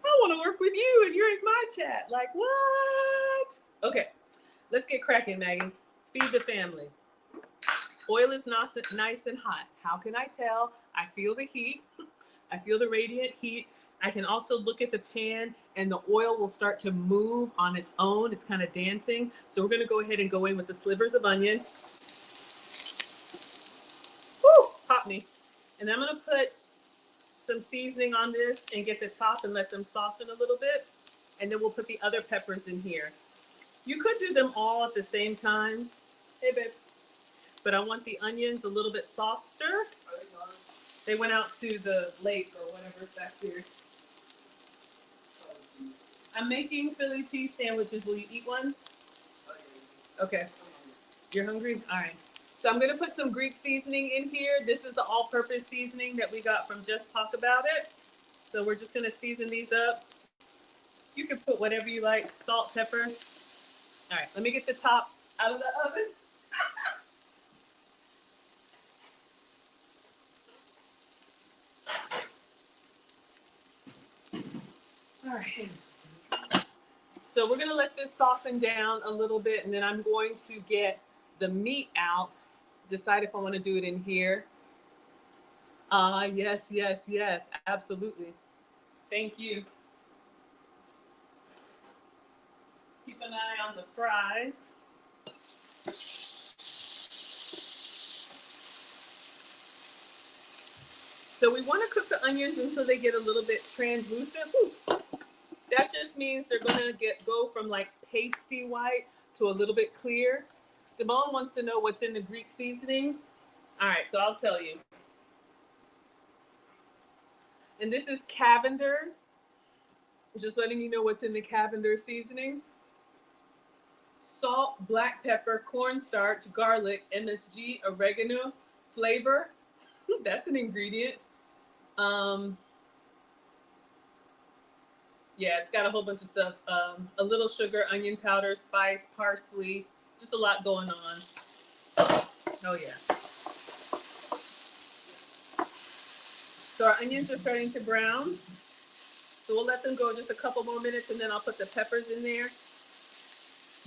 I want to work with you and you're in my chat. Like, what? Okay, let's get cracking, Maggie. Feed the family. Oil is nice and hot. How can I tell? I feel the heat. I feel the radiant heat. I can also look at the pan and the oil will start to move on its own. It's kind of dancing. So we're going to go ahead and go in with the slivers of onion. Woo, pop me. And I'm going to put some seasoning on this and get the top and let them soften a little bit. And then we'll put the other peppers in here. You could do them all at the same time. Hey, babe. But I want the onions a little bit softer. They went out to the lake or whatever's back here. I'm making Philly cheese sandwiches. Will you eat one? Okay. You're hungry? All right. So I'm going to put some Greek seasoning in here. This is the all-purpose seasoning that we got from Just Talk About It. So we're just going to season these up. You can put whatever you like, salt, pepper. All right, let me get the top out of the oven. All right. So we're gonna let this soften down a little bit, and then I'm going to get the meat out, decide if I wanna do it in here. Yes, yes, yes, absolutely. Thank you. Keep an eye on the fries. So we wanna cook the onions until they get a little bit translucent. Ooh. That just means they're gonna go from like pasty white to a little bit clear. Damone wants to know what's in the Greek seasoning. All right, so I'll tell you. And this is Cavender's. Just letting you know what's in the Cavender seasoning. Salt, black pepper, cornstarch, garlic, MSG, oregano, flavor. That's an ingredient. Yeah, it's got a whole bunch of stuff. A little sugar, onion powder, spice, parsley, just a lot going on. Oh yeah. So our onions are starting to brown. So we'll let them go just a couple more minutes and then I'll put the peppers in there.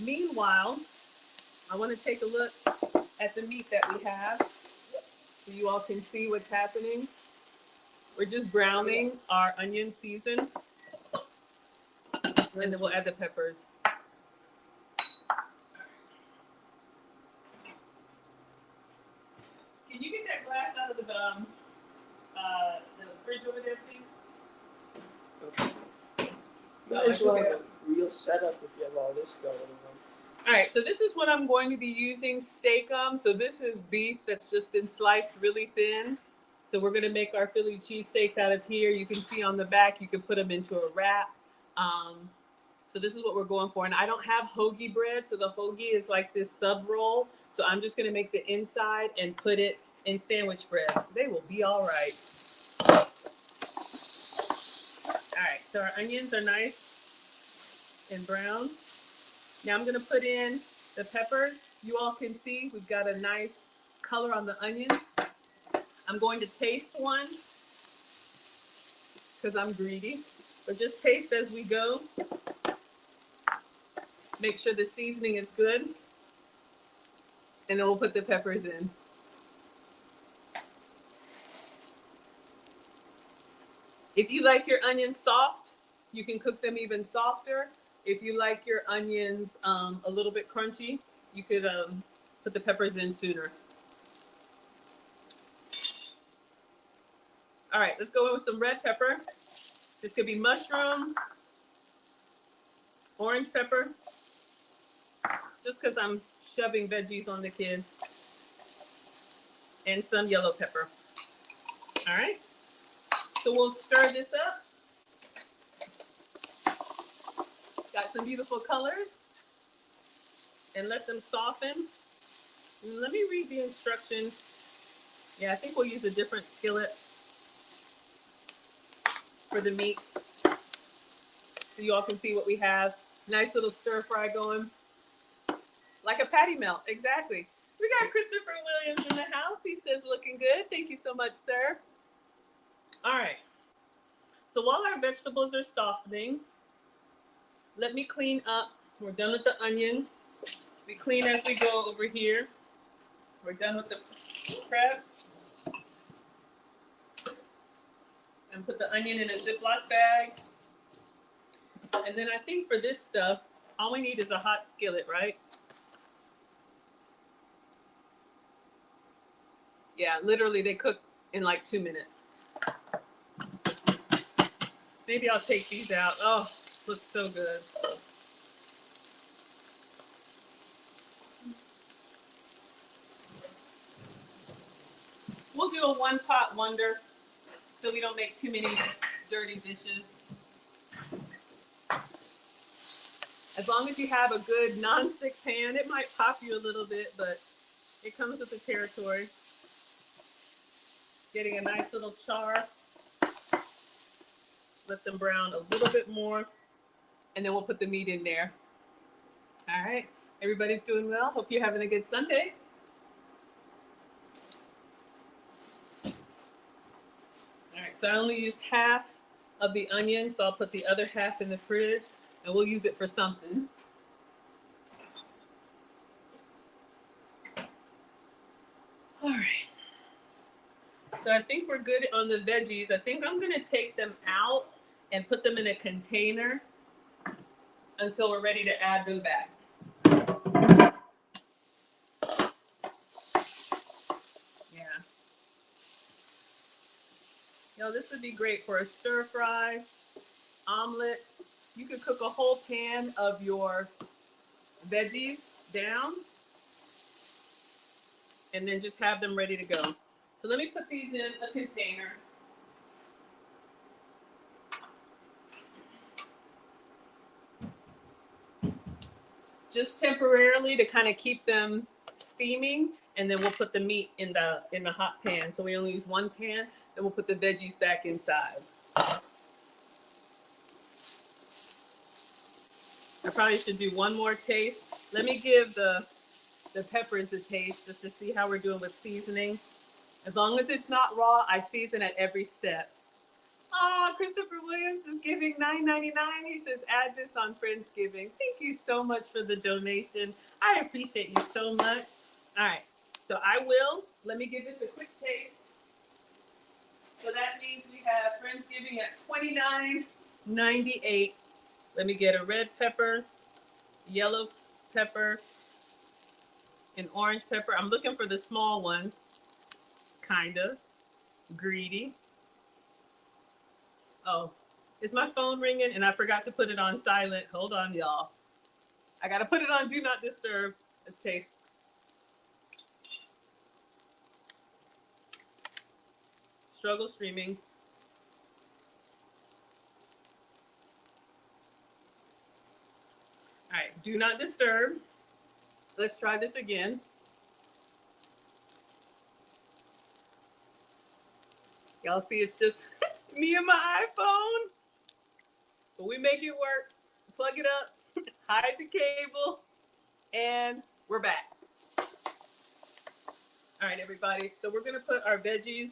Meanwhile, I want to take a look at the meat that we have so you all can see what's happening. We're just browning our onion season. And then we'll add the peppers. Can you get that glass out of the fridge over there, please? Okay. Might as well have a real setup if you have all this going on. All right, so this is what I'm going to be using, steakum. So this is beef that's just been sliced really thin. So we're gonna make our Philly cheesesteaks out of here. You can see on the back, you can put them into a wrap. So this is what we're going for. And I don't have hoagie bread, so the hoagie is like this sub roll. So I'm just gonna make the inside and put it in sandwich bread. They will be all right. All right, so our onions are nice and brown. Now I'm gonna put in the peppers. You all can see we've got a nice color on the onions. I'm going to taste one because I'm greedy, but just taste as we go. Make sure the seasoning is good. And then we'll put the peppers in. If you like your onions soft, you can cook them even softer. If you like your onions a little bit crunchy, you could put the peppers in sooner. All right, let's go in with some red pepper. This could be mushroom, orange pepper, just because I'm shoving veggies on the kids. and some yellow pepper. All right, so we'll stir this up. Got some beautiful colors, and let them soften. And let me read the instructions. Yeah, I think we'll use a different skillet for the meat so you all can see what we have. Nice little stir fry going. Like a patty melt, exactly. We got Christopher Williams in the house. He says looking good. Thank you so much, sir. All right. So while our vegetables are softening, let me clean up. We're done with the onion. We clean as we go over here. We're done with the prep. And put the onion in a Ziploc bag. And then I think for this stuff, all we need is a hot skillet, right? Yeah, literally they cook in like 2 minutes. Maybe I'll take these out. Oh, looks so good. We'll do a one pot wonder so we don't make too many dirty dishes. As long as you have a good non-stick pan, it might pop you a little bit, but it comes with the territory. Getting a nice little char. Let them brown a little bit more, and then we'll put the meat in there. All right, everybody's doing well. Hope you're having a good Sunday. All right, so I only used half of the onion, so I'll put the other half in the fridge, and we'll use it for something. All right. So I think we're good on the veggies. I think I'm gonna take them out and put them in a container until we're ready to add them back. Yeah. Yo, this would be great for a stir fry, omelet. You could cook a whole pan of your veggies down and then just have them ready to go. So let me put these in a container. Just temporarily to kind of keep them steaming, and then we'll put the meat in the hot pan. So we only use one pan, then we'll put the veggies back inside. I probably should do one more taste. Let me give the peppers a taste just to see how we're doing with seasoning. As long as it's not raw, I season at every step. Oh, Christopher Williams is giving $9.99. He says, add this on Friendsgiving. Thank you so much for the donation. I appreciate you so much. All right, so let me give this a quick taste. So that means we have Friendsgiving at $29.98. Let me get a red pepper, yellow pepper, and orange pepper. I'm looking for the small ones, kind of greedy. Oh, is my phone ringing? And I forgot to put it on silent. Hold on, y'all. I gotta put it on do not disturb. Let's taste. Struggle streaming. All right, do not disturb. Let's try this again. Y'all see it's just me and my iPhone. But we make it work. Plug it up, hide the cable, and we're back. All right, everybody. So we're gonna put our veggies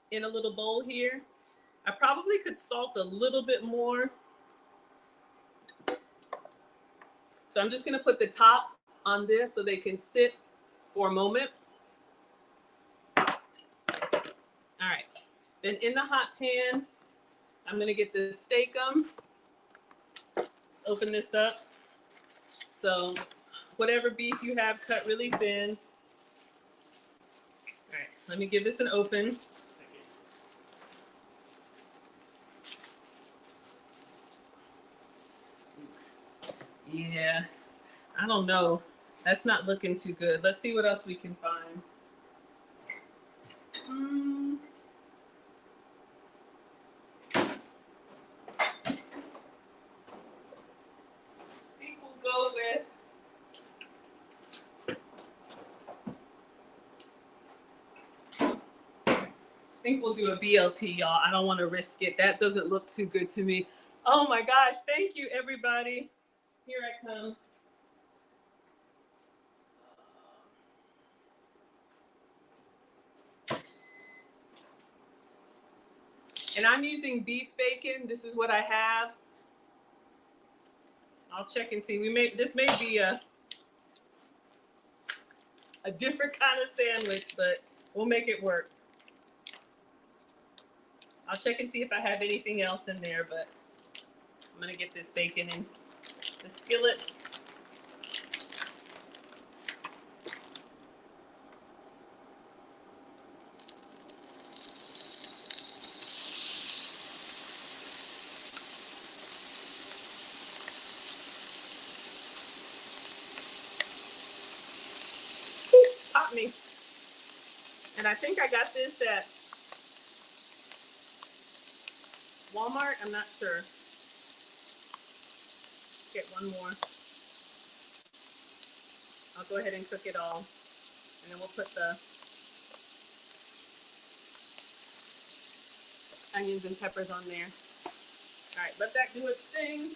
in a little bowl here. I probably could salt a little bit more. So I'm just gonna put the top on this so they can sit for a moment. All right, then in the hot pan, I'm gonna get the steakum. Let's open this up. So whatever beef you have cut really thin. All right, let me give this an open. Yeah, I don't know. That's not looking too good. Let's see what else we can find. I think we'll go with I think we'll do a BLT, y'all. I don't want to risk it. That doesn't look too good to me. Oh my gosh. Thank you, everybody. Here I come. And I'm using beef bacon. This is what I have. I'll check and see. This may be a different kind of sandwich, but we'll make it work. I'll check and see if I have anything else in there, but I'm gonna get this bacon in the skillet. Caught me. And I think I got this at Walmart. I'm not sure. Get one more. I'll go ahead and cook it all. And then we'll put the onions and peppers on there. All right, let that do its thing.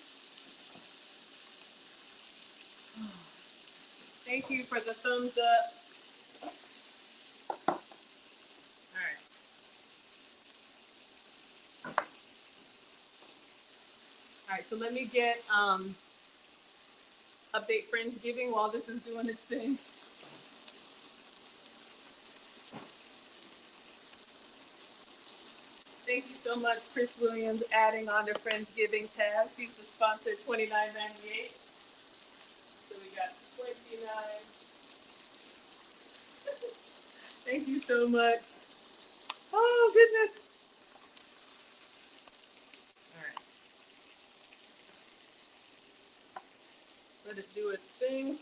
Thank you for the thumbs up. All right. All right, so let me get update Friendsgiving while this is doing its thing. Thank you so much, Chris Williams, adding on the Friendsgiving tab. She's the sponsor, $29.98. So we got 29. Thank you so much. Oh, goodness. All right. Let it do its thing.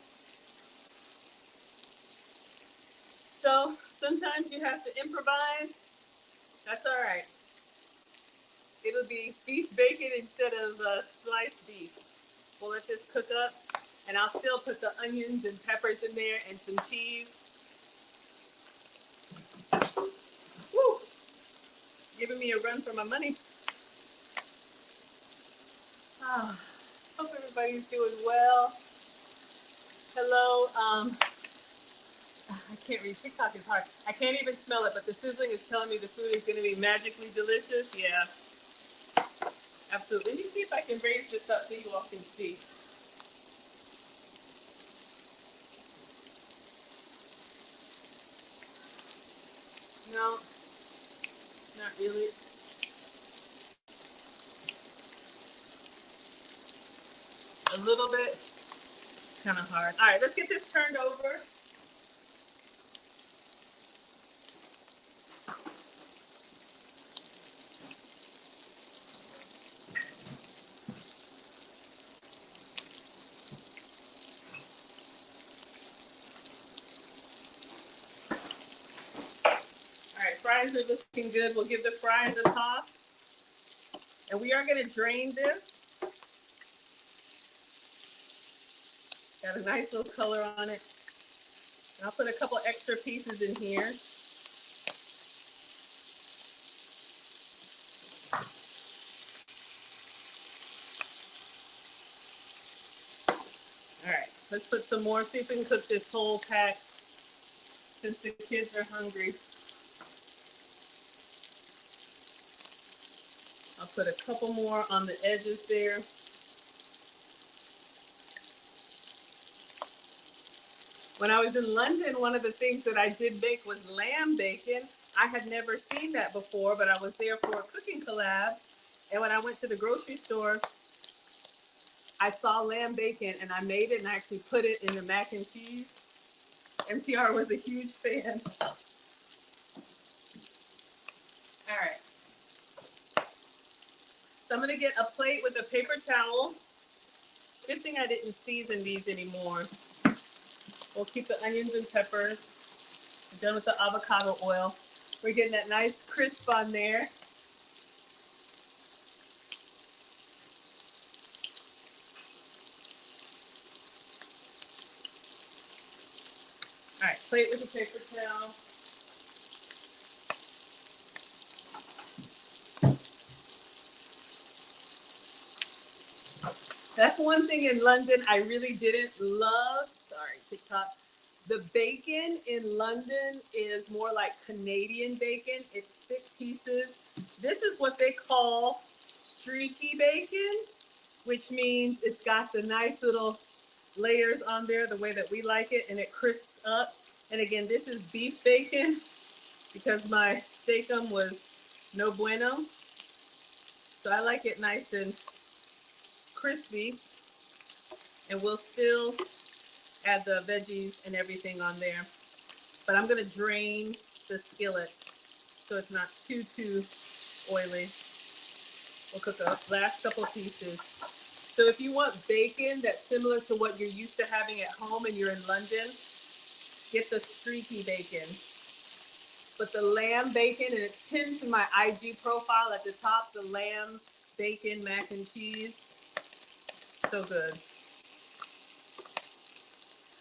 So sometimes you have to improvise. That's all right. It'll be beef bacon instead of sliced beef. We'll let this cook up, and I'll still put the onions and peppers in there and some cheese. Woo! Giving me a run for my money. Ah, hope everybody's doing well. Hello. I can't read. TikTok is hard. I can't even smell it, but the sizzling is telling me the food is going to be magically delicious. Yeah, absolutely. Let me see if I can raise this up so you all can see. No, not really. A little bit. Kind of hard. All right, let's get this turned over. All right, fries are looking good. We'll give the fries a toss. And we are going to drain this. Got a nice little color on it. And I'll put a couple extra pieces in here. All right, let's put some more. See if we can cook this whole pack since the kids are hungry. I'll put a couple more on the edges there. When I was in London, one of the things that I did make was lamb bacon. I had never seen that before, but I was there for a cooking collab. And when I went to the grocery store, I saw lamb bacon and I made it and I actually put it in the mac and cheese. MTR was a huge fan. All right. So I'm gonna get a plate with a paper towel. Good thing I didn't season these anymore. We'll keep the onions and peppers. We're done with the avocado oil. We're getting that nice crisp on there. All right, plate with a paper towel. That's one thing in London I really didn't love. Sorry, TikTok. The bacon in London is more like Canadian bacon. It's thick pieces. This is what they call streaky bacon, which means it's got the nice little layers on there the way that we like it, and it crisps up. And again, this is beef bacon because my steakum was no bueno. So I like it nice and crispy, and we'll still add the veggies and everything on there. But I'm gonna drain the skillet so it's not too oily. We'll cook the last couple pieces. So if you want bacon that's similar to what you're used to having at home and you're in London, get the streaky bacon. But the lamb bacon, and it's pinned to my IG profile at the top, the lamb bacon mac and cheese. So good.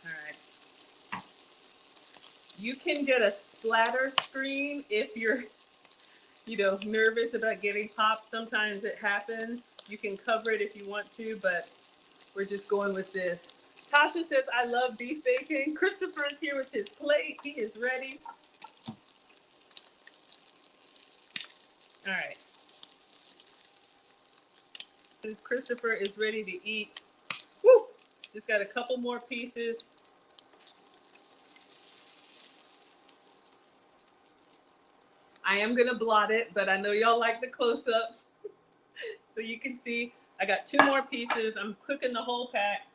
All right. You can get a splatter screen if you're, nervous about getting popped. Sometimes it happens. You can cover it if you want to, but we're just going with this. Tasha says, I love beef bacon. Christopher is here with his plate. He is ready. All right. Since Christopher is ready to eat, woo, just got a couple more pieces. I am gonna blot it, but I know y'all like the close-ups. So you can see, I got 2 more pieces. I'm cooking the whole pack.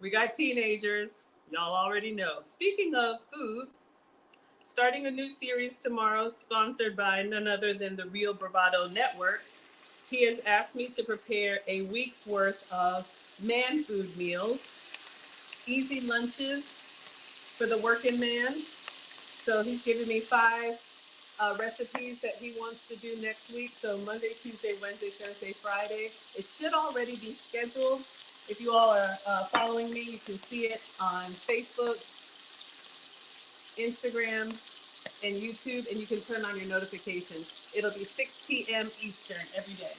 We got teenagers, y'all already know. Speaking of food, starting a new series tomorrow, sponsored by none other than the Real Bravado Network. He has asked me to prepare a week's worth of man food meals, easy lunches for the working man. So he's giving me 5 recipes that he wants to do next week. So Monday, Tuesday, Wednesday, Thursday, Friday. It should already be scheduled. If you all are following me, you can see it on Facebook, Instagram, and YouTube, and you can turn on your notifications. It'll be 6 p.m. Eastern every day.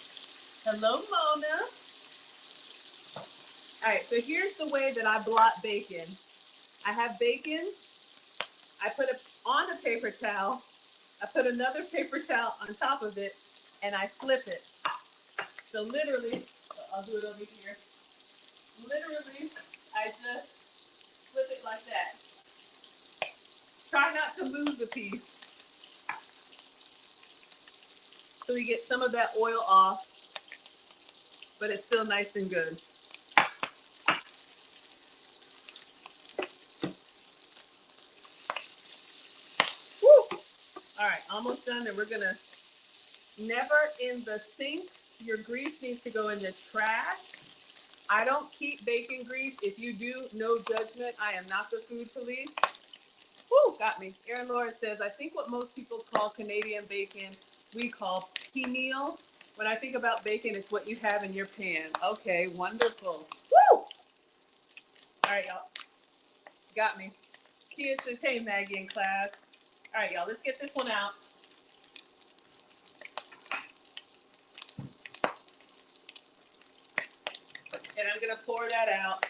Hello, Mona. All right, so here's the way that I blot bacon. I have bacon. I put it on a paper towel. I put another paper towel on top of it, and I flip it. So literally, I'll do it over here. Literally, I just flip it like that. Try not to lose a piece. So we get some of that oil off, but it's still nice and good. Woo! All right, almost done, and we're gonna never in the sink. Your grease needs to go in the trash. I don't keep bacon grease. If you do, no judgment. I am not the food police. Woo, got me. Erin Laura says, I think what most people call Canadian bacon, we call pea-meal. When I think about bacon, it's what you have in your pan. Okay, wonderful. Woo! All right, y'all. Got me. Kia says, hey, Maggie in class. All right, y'all, let's get this one out. And I'm going to pour that out.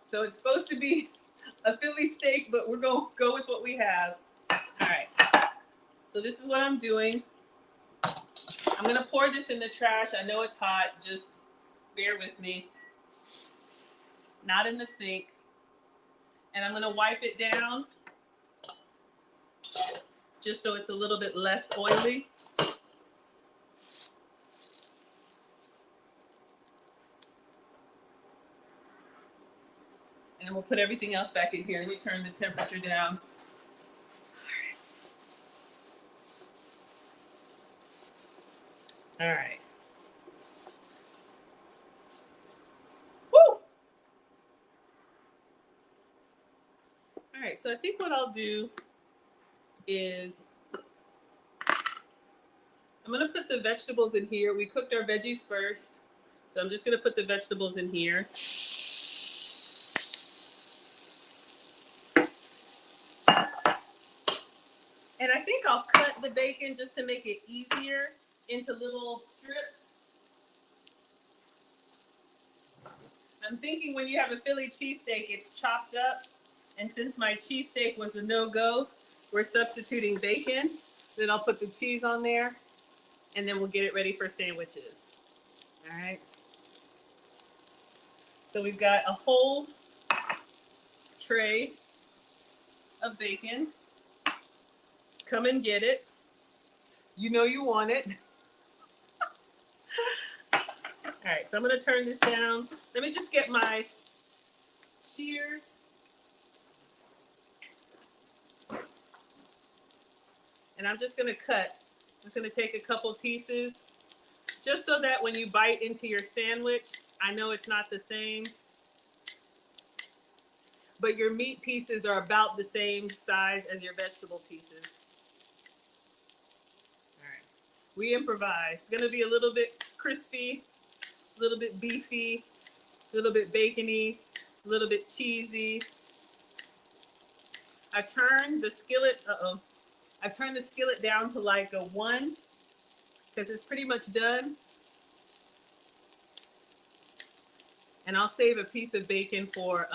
So it's supposed to be a Philly steak, but we're going to go with what we have. All right. So this is what I'm doing. I'm going to pour this in the trash. I know it's hot. Just bear with me. Not in the sink. And I'm going to wipe it down just so it's a little bit less oily. And then we'll put everything else back in here. Let me turn the temperature down. All right. Woo! All right, so I think what I'll do is I'm gonna put the vegetables in here. We cooked our veggies first. So I'm just gonna put the vegetables in here. And I think I'll cut the bacon just to make it easier into little strips. I'm thinking when you have a Philly cheesesteak, it's chopped up. And since my cheesesteak was a no-go, we're substituting bacon. Then I'll put the cheese on there, and then we'll get it ready for sandwiches. All right. So we've got a whole tray of bacon. Come and get it. You know you want it. All right, so I'm gonna turn this down. Let me just get my shears. And I'm just gonna cut. I'm just gonna take a couple pieces, just so that when you bite into your sandwich, I know it's not the same, but your meat pieces are about the same size as your vegetable pieces. All right, we improvise. It's gonna be a little bit crispy, a little bit beefy, a little bit bacony, a little bit cheesy. I turned the skillet, I've turned the skillet down to like a 1 because it's pretty much done. And I'll save a piece of bacon for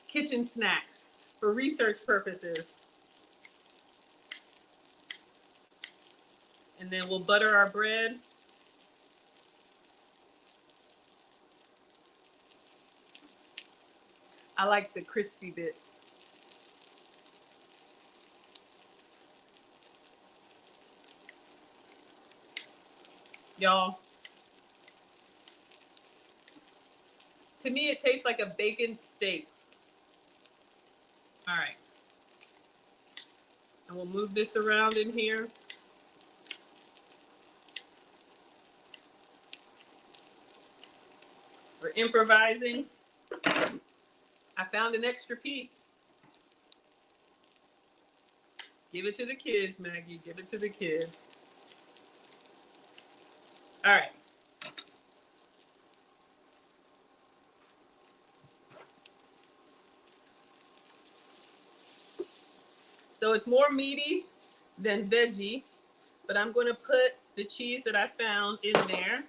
kitchen snacks, for research purposes. And then we'll butter our bread. I like the crispy bits. Y'all, to me it tastes like a bacon steak. All right. And we'll move this around in here. We're improvising. I found an extra piece. Give it to the kids, Maggie. Give it to the kids. All right. So it's more meaty than veggie, but I'm going to put the cheese that I found in there.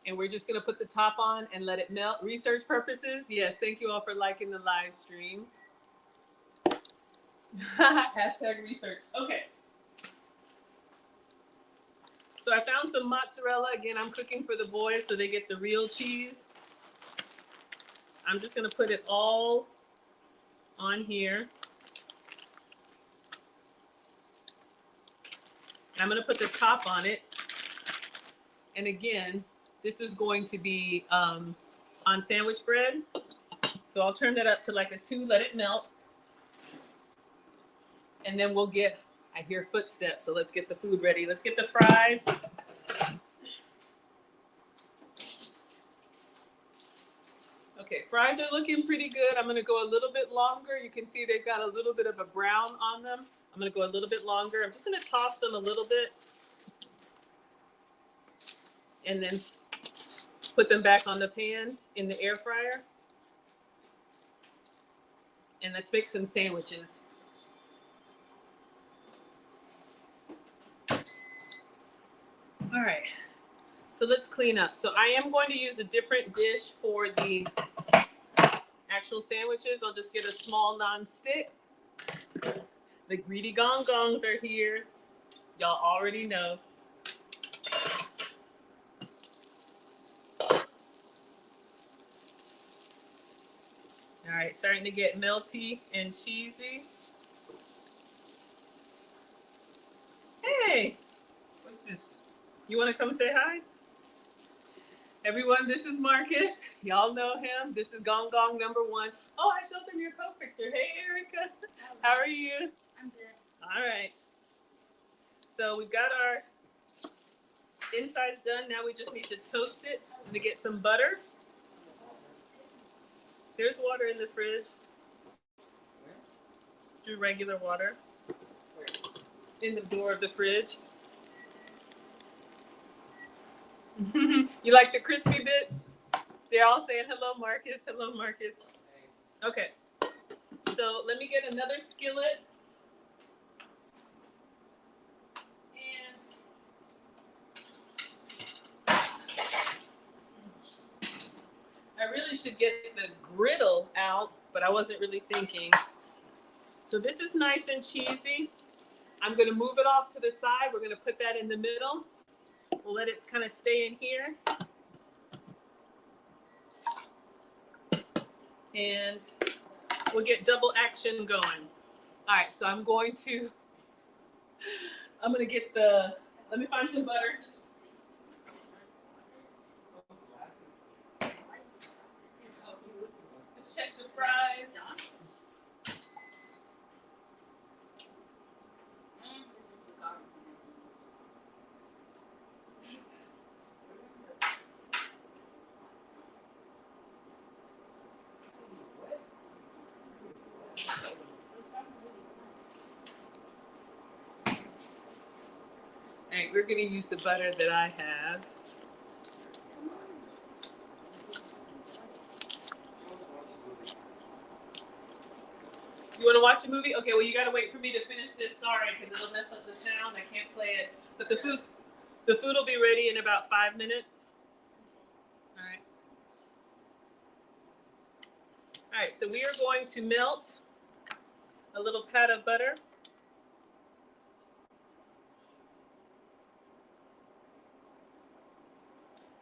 And we're just going to put the top on and let it melt. Research purposes. Yes, thank you all for liking the live stream. Hashtag research. Okay. So I found some mozzarella. Again, I'm cooking for the boys so they get the real cheese. I'm just going to put it all on here. I'm going to put the top on it. And again, this is going to be on sandwich bread. So I'll turn that up to like a 2, let it melt. And then we'll get, I hear footsteps, so let's get the food ready. Let's get the fries. Okay, fries are looking pretty good. I'm gonna go a little bit longer. You can see they've got a little bit of a brown on them. I'm gonna go a little bit longer. I'm just gonna toss them a little bit. And then put them back on the pan in the air fryer. And let's make some sandwiches. All right, so let's clean up. So I am going to use a different dish for the actual sandwiches. I'll just get a small non-stick. The greedy gong gongs are here. Y'all already know. All right, starting to get melty and cheesy. Hey, what's this? You want to come say hi? Everyone, this is Marcus. Y'all know him. This is Gong Gong #1. Oh, I showed them your coat picture. Hey, Erica. How are you? I'm good. All right. So we've got our inside's done. Now we just need to toast it and to get some butter. There's water in the fridge. Do regular water. In the door of the fridge. You like the crispy bits? They're all saying hello, Marcus. Hello, Marcus. Okay. So let me get another skillet. And I really should get the griddle out, but I wasn't really thinking. So this is nice and cheesy. I'm gonna move it off to the side. We're gonna put that in the middle. We'll let it kind of stay in here. And we'll get double action going. All right, so I'm gonna get let me find some butter. Let's check the fries. All right, we're gonna use the butter that I have. You wanna watch a movie? Okay, well you gotta wait for me to finish this, sorry, because it'll mess up the sound, I can't play it. But the food will be ready in about 5 minutes. All right. All right, so we are going to melt a little pat of butter.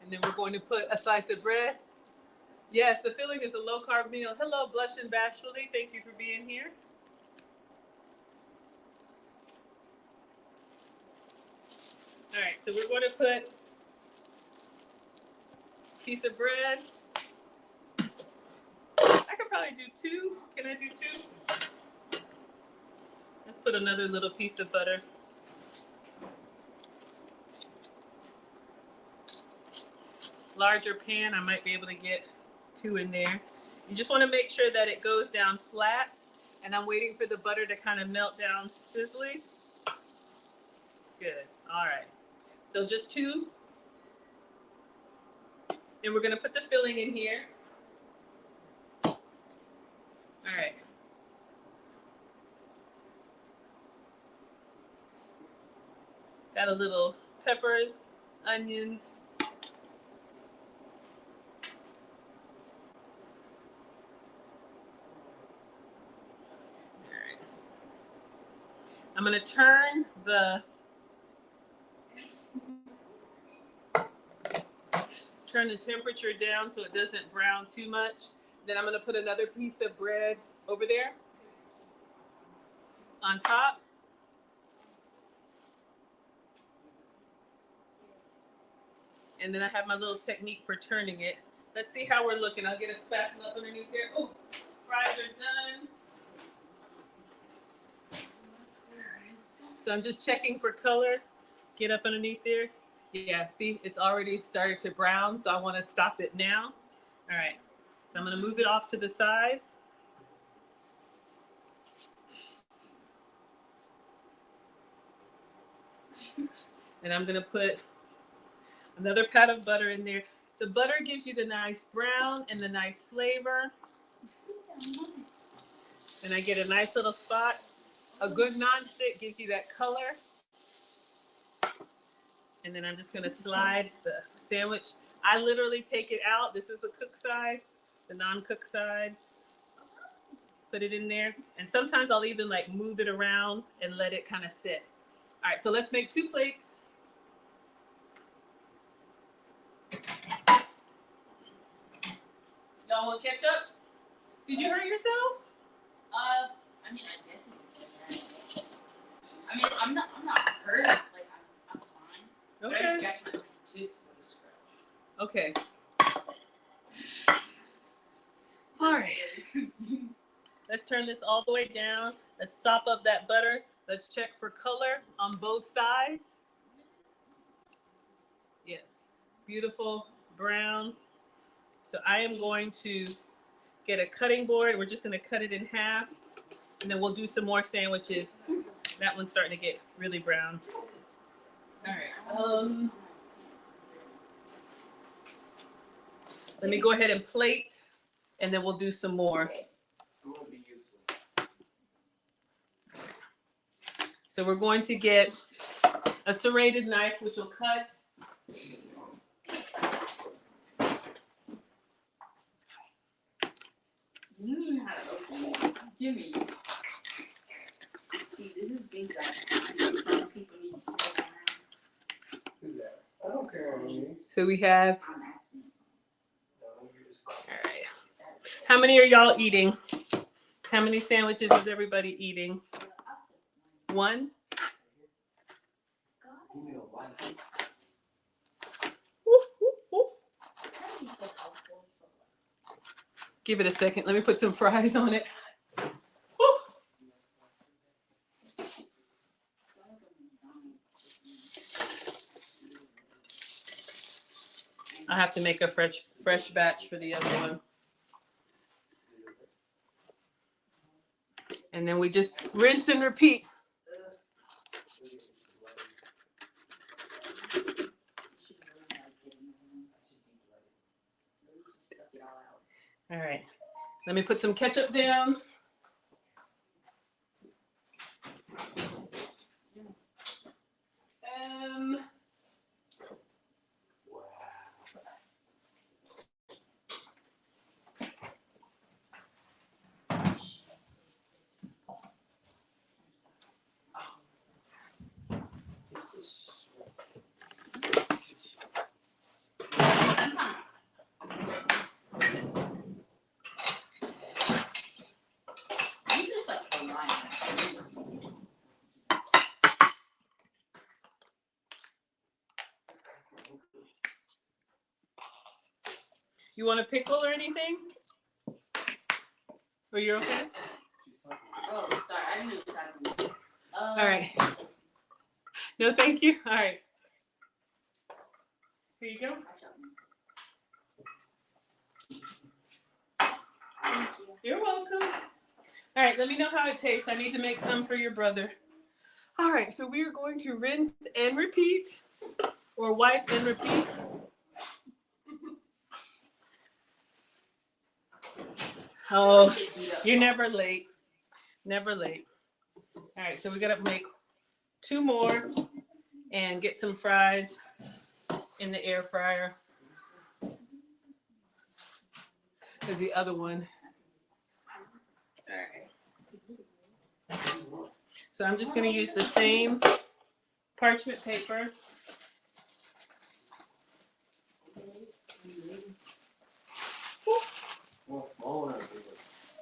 And then we're going to put a slice of bread. Yes, the filling is a low-carb meal. Hello, Blush and Bashfully. Thank you for being here. All right, so we're going to put a piece of bread. I could probably do 2. Can I do 2? Let's put another little piece of butter. Larger pan, I might be able to get 2 in there. You just want to make sure that it goes down flat, and I'm waiting for the butter to kind of melt down sizzly. Good. All right. So just 2. And we're going to put the filling in here. All right. Got a little peppers, onions. I'm gonna turn the temperature down so it doesn't brown too much. Then I'm gonna put another piece of bread over there on top. And then I have my little technique for turning it. Let's see how we're looking. I'll get a spatula up underneath there. Oh, fries are done. So I'm just checking for color. Get up underneath there. Yeah, see, it's already started to brown, so I want to stop it now. All right, so I'm going to move it off to the side. And I'm going to put another pat of butter in there. The butter gives you the nice brown and the nice flavor. And I get a nice little spot. A good nonstick gives you that color. And then I'm just gonna slide the sandwich. I literally take it out. This is the cooked side, the non-cooked side. Put it in there. And sometimes I'll even like move it around and let it kind of sit. All right, so let's make 2 plates. Y'all want ketchup? Did you hurt yourself? I mean, I guess it's like that. I mean, I'm not hurt. Like, I'm fine. Okay. But I just scratched my tooth with a scratch. Okay. All right. Let's turn this all the way down. Let's sop up that butter. Let's check for color on both sides. Yes, beautiful brown. So I am going to get a cutting board. We're just going to cut it in half, and then we'll do some more sandwiches. That one's starting to get really brown. All right. Let me go ahead and plate, and then we'll do some more. So we're going to get a serrated knife, which will cut. You don't even know how to open it. Give me. See, this is big stuff. People need to go around. I don't care. So we have, I'm asking. all right. How many are y'all eating? How many sandwiches is everybody eating? One? Woo, woo, woo. Give it a second. Let me put some fries on it. Woo. I have to make a fresh batch for the other one. And then we just rinse and repeat. All right. Let me put some ketchup down. You want a pickle or anything? Or you're okay? Oh, sorry, I didn't know what you were talking about. All right. No, thank you. All right. Here you go. You're welcome. All right, let me know how it tastes. I need to make some for your brother. All right, so we are going to rinse and repeat, or wipe and repeat. Oh, you're never late. Never late. All right, so we gotta make 2 more and get some fries in the air fryer. Because the other one. All right. So I'm just gonna use the same parchment paper.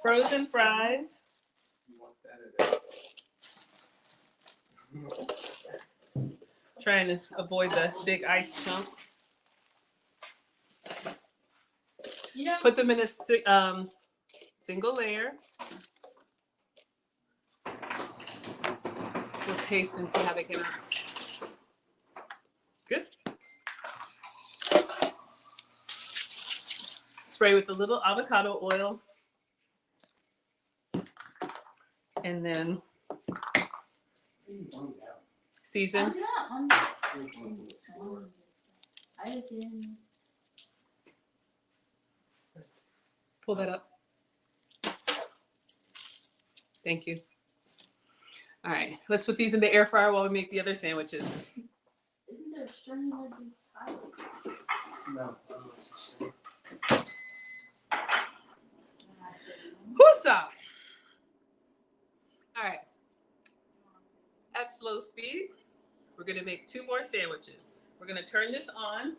Frozen fries. Trying to avoid the big ice chunks. You know, Put them in a single layer. We'll taste and see how they came out. Good. Spray with a little avocado oil. And then season. Pull that up. Thank you. All right, let's put these in the air fryer while we make the other sandwiches. Isn't there a string that just No. Whoosah! All right. At slow speed, we're gonna make 2 more sandwiches. We're gonna turn this on.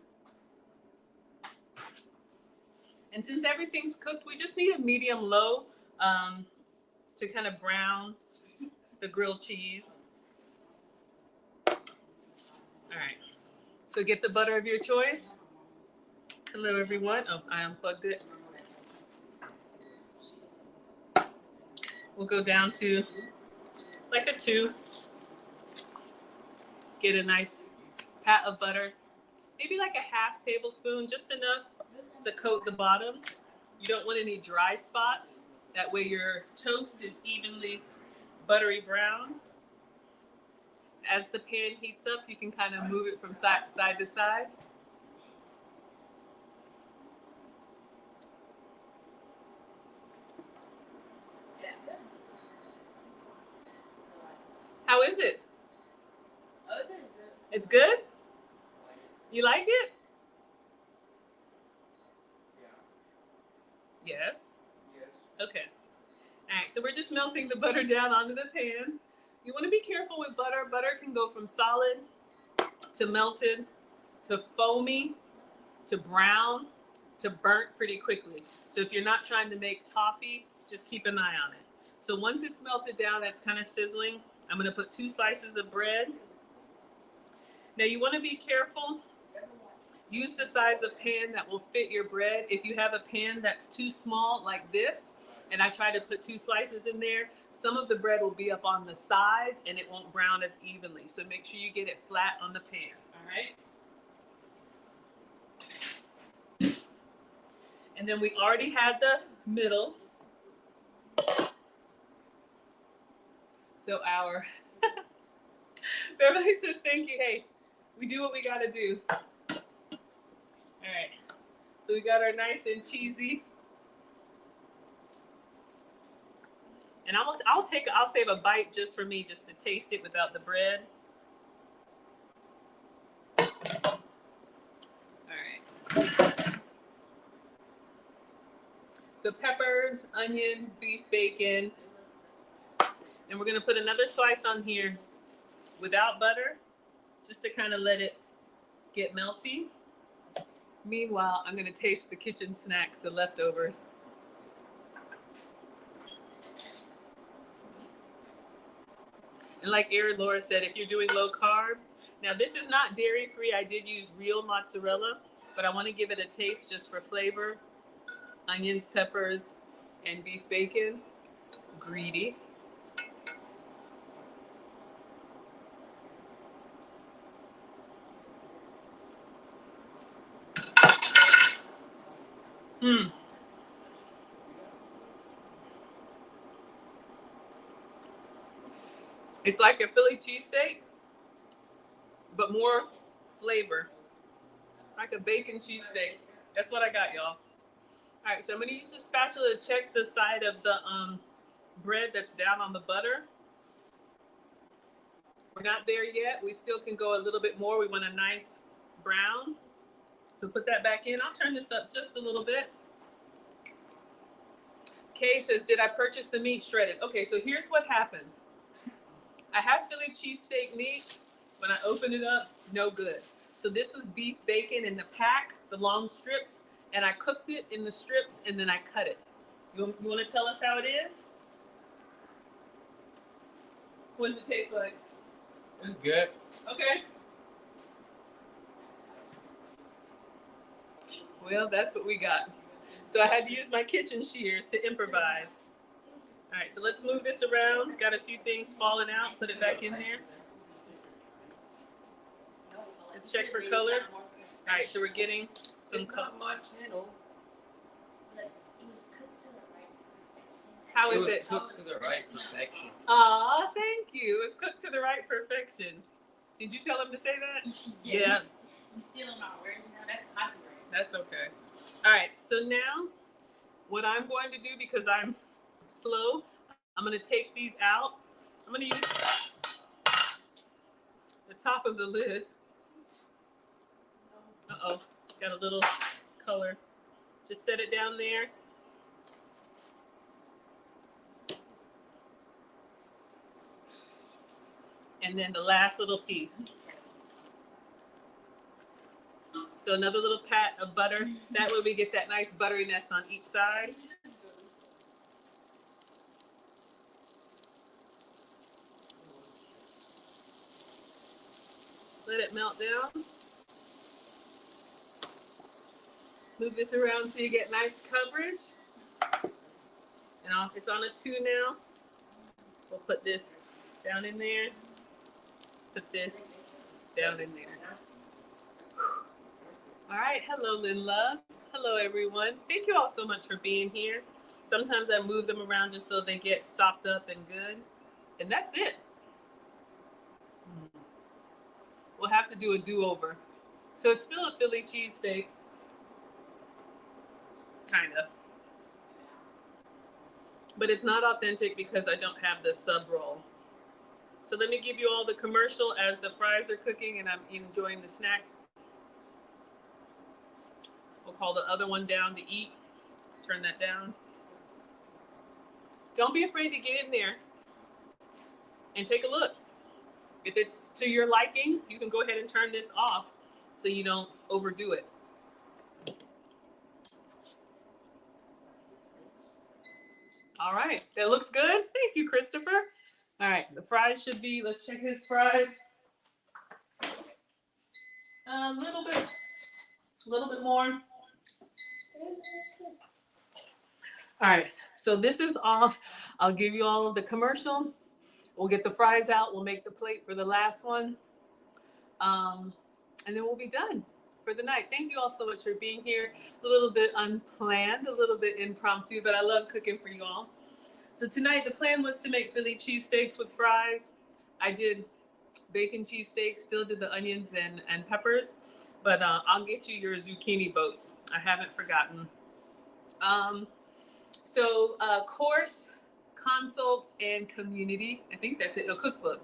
And since everything's cooked, we just need a medium low to kind of brown the grilled cheese. All right. So get the butter of your choice. Hello, everyone. Oh, I unplugged it. We'll go down to like a 2. Get a nice pat of butter. maybe like a half tablespoon, just enough to coat the bottom. You don't want any dry spots. That way your toast is evenly buttery brown. As the pan heats up, you can kind of move it from side to side. How is it? It's good? You like it? Yes? Okay. All right, so we're just melting the butter down onto the pan. You want to be careful with butter. Butter can go from solid to melted to foamy to brown to burnt pretty quickly. So if you're not trying to make toffee, just keep an eye on it. So once it's melted down, that's kind of sizzling. I'm going to put 2 slices of bread. Now you want to be careful. Use the size of pan that will fit your bread. If you have a pan that's too small like this, and I try to put 2 slices in there, some of the bread will be up on the sides and it won't brown as evenly. So make sure you get it flat on the pan, all right? And then we already had the middle. So our, Beverly says, thank you. Hey, we do what we gotta do. All right, so we got our nice and cheesy. And I'll save a bite just for me, just to taste it without the bread. All right. So peppers, onions, beef bacon. And we're gonna put another slice on here without butter, just to kind of let it get melty. Meanwhile, I'm gonna taste the kitchen snacks, the leftovers. And like Erin Laura said, if you're doing low carb, now this is not dairy free. I did use real mozzarella, but I want to give it a taste just for flavor. Onions, peppers, and beef bacon. Greedy. It's like a Philly cheesesteak, but more flavor. Like a bacon cheesesteak. That's what I got, y'all. All right, so I'm gonna use the spatula to check the side of the bread that's down on the butter. We're not there yet. We still can go a little bit more. We want a nice brown. So put that back in. I'll turn this up just a little bit. Kay says, did I purchase the meat shredded? Okay, so here's what happened. I had Philly cheesesteak meat. When I opened it up, no good. So this was beef bacon in the pack, the long strips, and I cooked it in the strips and then I cut it. You want to tell us how it is? What does it taste like? It's good. Okay. Well, that's what we got. So I had to use my kitchen shears to improvise. All right, so let's move this around. Got a few things falling out. Put it back in there. Let's check for color. All right, so we're getting some color. Not much, you know. It was cooked to the right perfection. How It is was it? cooked to the right perfection. Aw, thank you. It's cooked to the right perfection. Did you tell him to say that? Yeah. You stealing my words now? That's copyright. That's okay. All right, so now what I'm going to do, because I'm slow, I'm going to take these out. I'm going to use the top of the lid. Uh-oh, got a little color. Just set it down there. And then the last little piece. So another little pat of butter. That way we get that nice butteriness on each side. Let it melt down. Move this around so you get nice coverage. And it's on a 2 now. We'll put this down in there. Put this down in there. right. Hello, Lynn Love. Hello, everyone. Thank you all so much for being here. Sometimes I move them around just so they get sopped up and good. And that's it. We'll have to do a do-over. So it's still a Philly cheesesteak. Kind of. But it's not authentic because I don't have the sub roll. So let me give you all the commercial as the fries are cooking and I'm enjoying the snacks. We'll call the other one down to eat. Turn that down. Don't be afraid to get in there and take a look. If it's to your liking, you can go ahead and turn this off so you don't overdo it. All right, that looks good. Thank you, Christopher. All right, the fries should be, let's check his fries. A little bit more. All right, so this is off. I'll give you all of the commercial. We'll get the fries out. We'll make the plate for the last one. And then we'll be done for the night. Thank you all so much for being here. A little bit unplanned, a little bit impromptu, but I love cooking for you all. So tonight the plan was to make Philly cheesesteaks with fries. I did bacon cheesesteaks, still did the onions and peppers, but I'll get you your zucchini boats. I haven't forgotten. Course, consults, and community. I think that's it, a cookbook.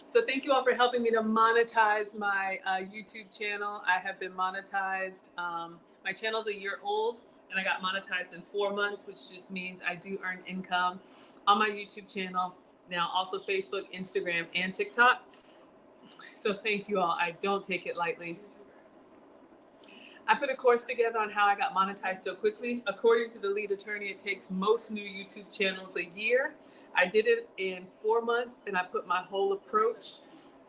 So thank you all for helping me to monetize my YouTube channel. I have been monetized. My channel's a year old and I got monetized in 4 months, which just means I do earn income on my YouTube channel. Now also Facebook, Instagram, and TikTok. So thank you all. I don't take it lightly. I put a course together on how I got monetized so quickly. According to the lead attorney, it takes most new YouTube channels a year. I did it in 4 months and I put my whole approach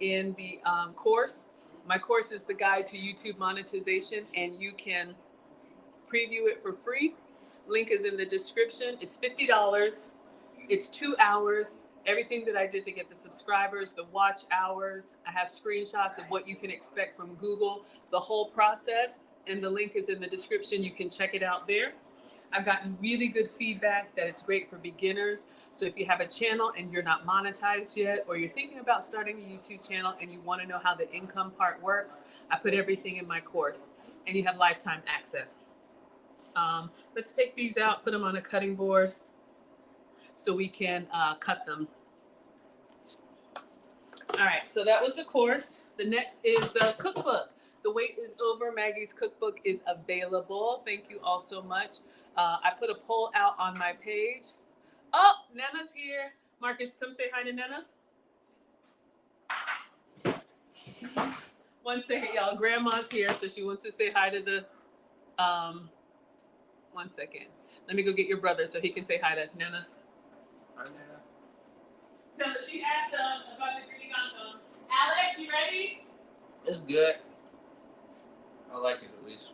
in the course. My course is the guide to YouTube monetization and you can preview it for free. Link is in the description. It's $50. It's 2 hours. Everything that I did to get the subscribers, the watch hours. I have screenshots of what you can expect from Google, the whole process. And the link is in the description. You can check it out there. I've gotten really good feedback that it's great for beginners. So if you have a channel and you're not monetized yet, or you're thinking about starting a YouTube channel and you want to know how the income part works, I put everything in my course and you have lifetime access. Let's take these out, put them on a cutting board so we can cut them. All right, so that was the course. The next is the cookbook. The wait is over. Maggie's cookbook is available. Thank you all so much. I put a poll out on my page. Oh, Nana's here. Marcus, come say hi to Nana. 1 second, y'all. Grandma's here, so she wants to say hi to the, 1 second. Let me go get your brother so he can say hi to Nana. Hi, Nana. So she asked about the green gumbo. Alex, you ready? It's good. I like it at least.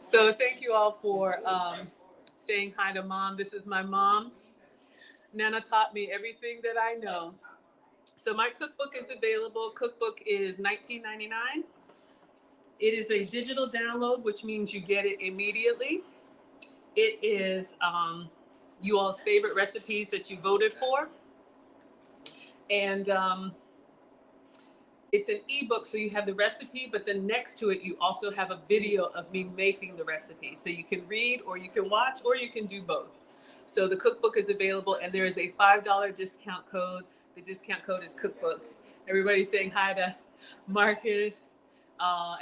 So thank you all for saying hi to Mom. This is my mom. Nana taught me everything that I know. So my cookbook is available. Cookbook is $19.99. It is a digital download, which means you get it immediately. It is you all's favorite recipes that you voted for. And it's an ebook, so you have the recipe, but then next to it, you also have a video of me making the recipe. So you can read, or you can watch, or you can do both. So the cookbook is available, and there is a $5 discount code. The discount code is cookbook. Everybody's saying hi to Marcus.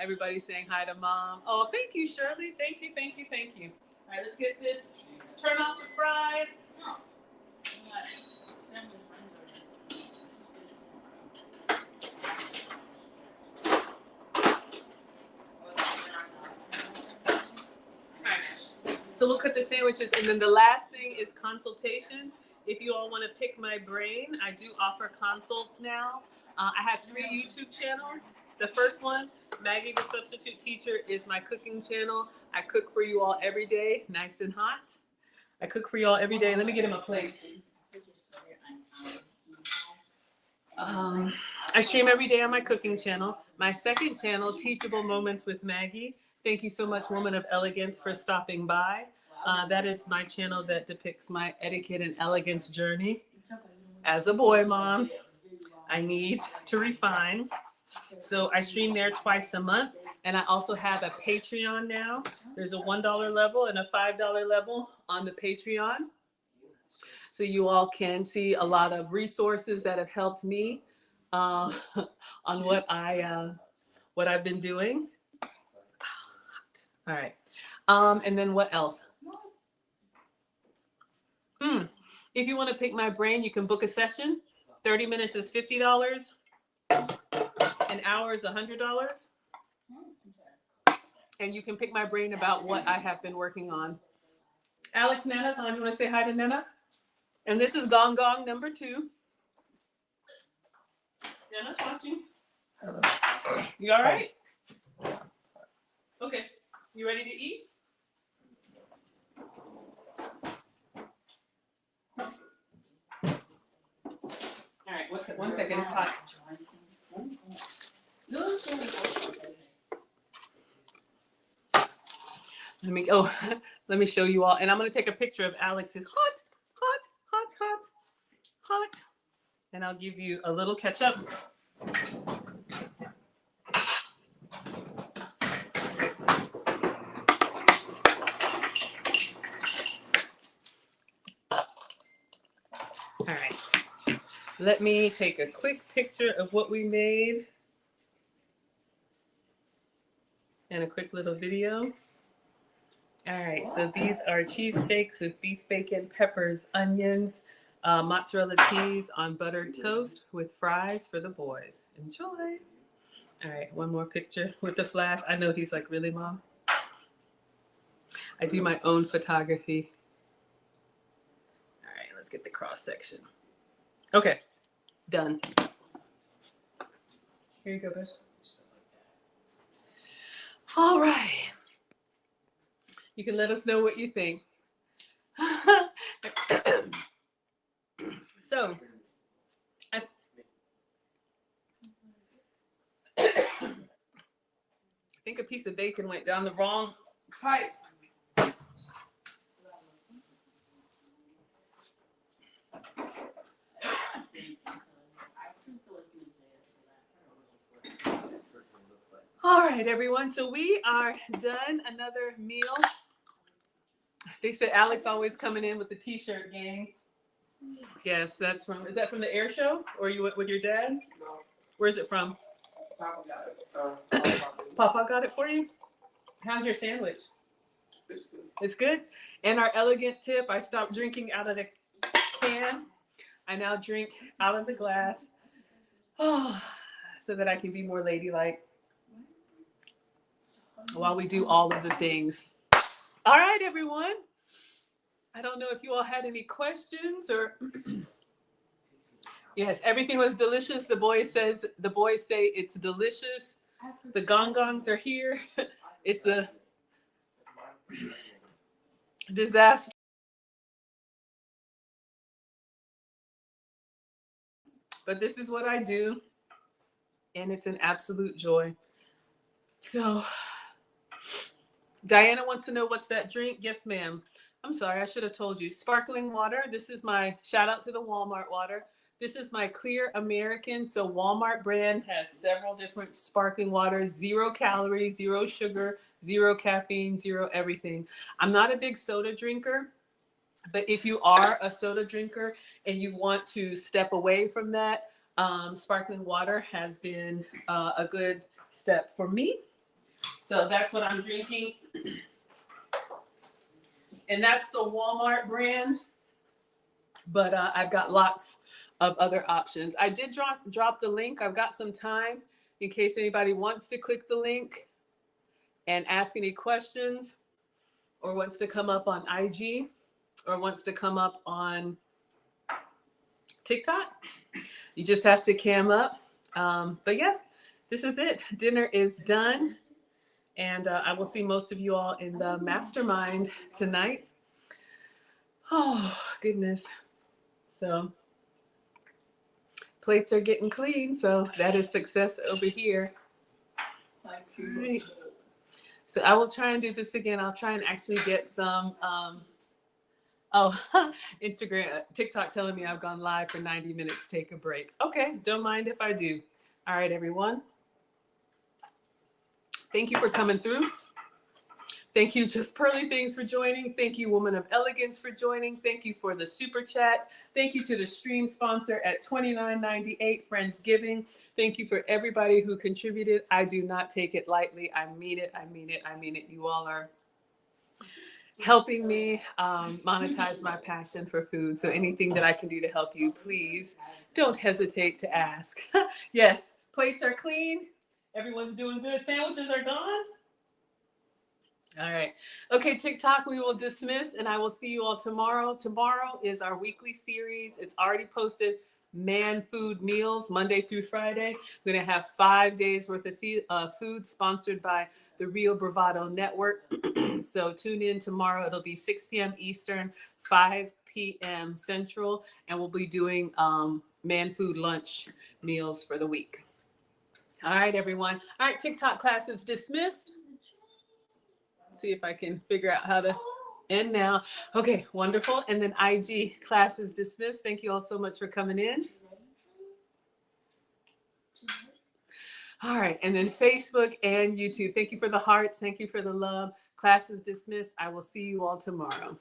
Everybody's saying hi to Mom. Oh, thank you, Shirley. Thank you, thank you, thank you. All right, let's get this. Turn off the fries. No. So we'll cut the sandwiches, and then the last thing is consultations. If you all want to pick my brain, I do offer consults now. I have 3 YouTube channels. The first one, Maggie the Substitute Teacher, is my cooking channel. I cook for you all every day, nice and hot. I cook for you all every day. Let me get him a plate. I stream every day on my cooking channel. My second channel, Teachable Moments with Maggie. Thank you so much, Woman of Elegance, for stopping by. That is my channel that depicts my etiquette and elegance journey. As a boy mom, I need to refine. So I stream there twice a month. And I also have a Patreon now. There's a $1 level and a $5 level on the Patreon. So you all can see a lot of resources that have helped me on what I've been doing. All right. And then what else? If you want to pick my brain, you can book a session. 30 minutes is $50. An hour is $100. And you can pick my brain about what I have been working on. Alex, Nana's on. You want to say hi to Nana? And this is Gong Gong number 2. Nana's watching. Hello. You all right? Okay. You ready to eat? All right. One second. It's hot. Let me show you all. And I'm going to take a picture of Alex's hot. And I'll give you a little ketchup. All right. Let me take a quick picture of what we made. And a quick little video. All right, so these are cheesesteaks with beef bacon, peppers, onions, mozzarella cheese on buttered toast with fries for the boys. Enjoy. All right, one more picture with the flash. I know he's like, really, Mom? I do my own photography. All right, let's get the cross section. Okay, done. Here you go, Bush. All right. You can let us know what you think. So, I think a piece of bacon went down the wrong pipe. All right, everyone. So we are done. Another meal. They said Alex always coming in with the t-shirt gang. Yes, that's from, is that from the air show? Or you went with your dad? No. Where's it from? Papa got it. Papa got it for you? How's your sandwich? It's good. It's good? And our elegant tip, I stopped drinking out of the can. I now drink out of the glass. Oh, so that I can be more ladylike while we do all of the things. All right, everyone. I don't know if you all had any questions or yes, everything was delicious. The boys say it's delicious. The gong gongs are here. It's a disaster. But this is what I do, and it's an absolute joy. So Diana wants to know, what's that drink? Yes, ma'am. I'm sorry, I should have told you. Sparkling water. This is my shout out to the Walmart water. This is my Clear American. So Walmart brand has several different sparkling waters, 0 calories, 0 sugar, 0 caffeine, 0 everything. I'm not a big soda drinker, but if you are a soda drinker and you want to step away from that, sparkling water has been a good step for me. So that's what I'm drinking. And that's the Walmart brand. But I've got lots of other options. I did drop the link. I've got some time in case anybody wants to click the link and ask any questions, or wants to come up on IG, or wants to come up on TikTok. You just have to cam up. But yeah, this is it. Dinner is done. And I will see most of you all in the mastermind tonight. Oh, goodness. So Plates are getting clean, so that is success over here. Thank you. Right. So I will try and do this again. I'll try and actually get some, Instagram, TikTok telling me I've gone live for 90 minutes. Take a break. Okay, don't mind if I do. All right, everyone. Thank you for coming through. Thank you, Just Pearly Things, for joining. Thank you, Woman of Elegance, for joining. Thank you for the super chat. Thank you to the stream sponsor at $29.98, Friendsgiving. Thank you for everybody who contributed. I do not take it lightly. I mean it. I mean it. I mean it. You all are helping me monetize my passion for food. So anything that I can do to help you, please don't hesitate to ask. Yes, plates are clean. Everyone's doing good. Sandwiches are gone. All right. Okay, TikTok, we will dismiss, and I will see you all tomorrow. Tomorrow is our weekly series. It's already posted. Man Food Meals, Monday through Friday. We're going to have 5 days worth of food sponsored by the Real Bravado Network. So tune in tomorrow. It'll be 6 p.m. Eastern, 5 p.m. Central, and we'll be doing man food lunch meals for the week. All right, everyone. All right, TikTok class is dismissed. See if I can figure out how to end now. Okay, wonderful. And then IG class is dismissed. Thank you all so much for coming in. All right, and then Facebook and YouTube. Thank you for the hearts. Thank you for the love. Class is dismissed. I will see you all tomorrow.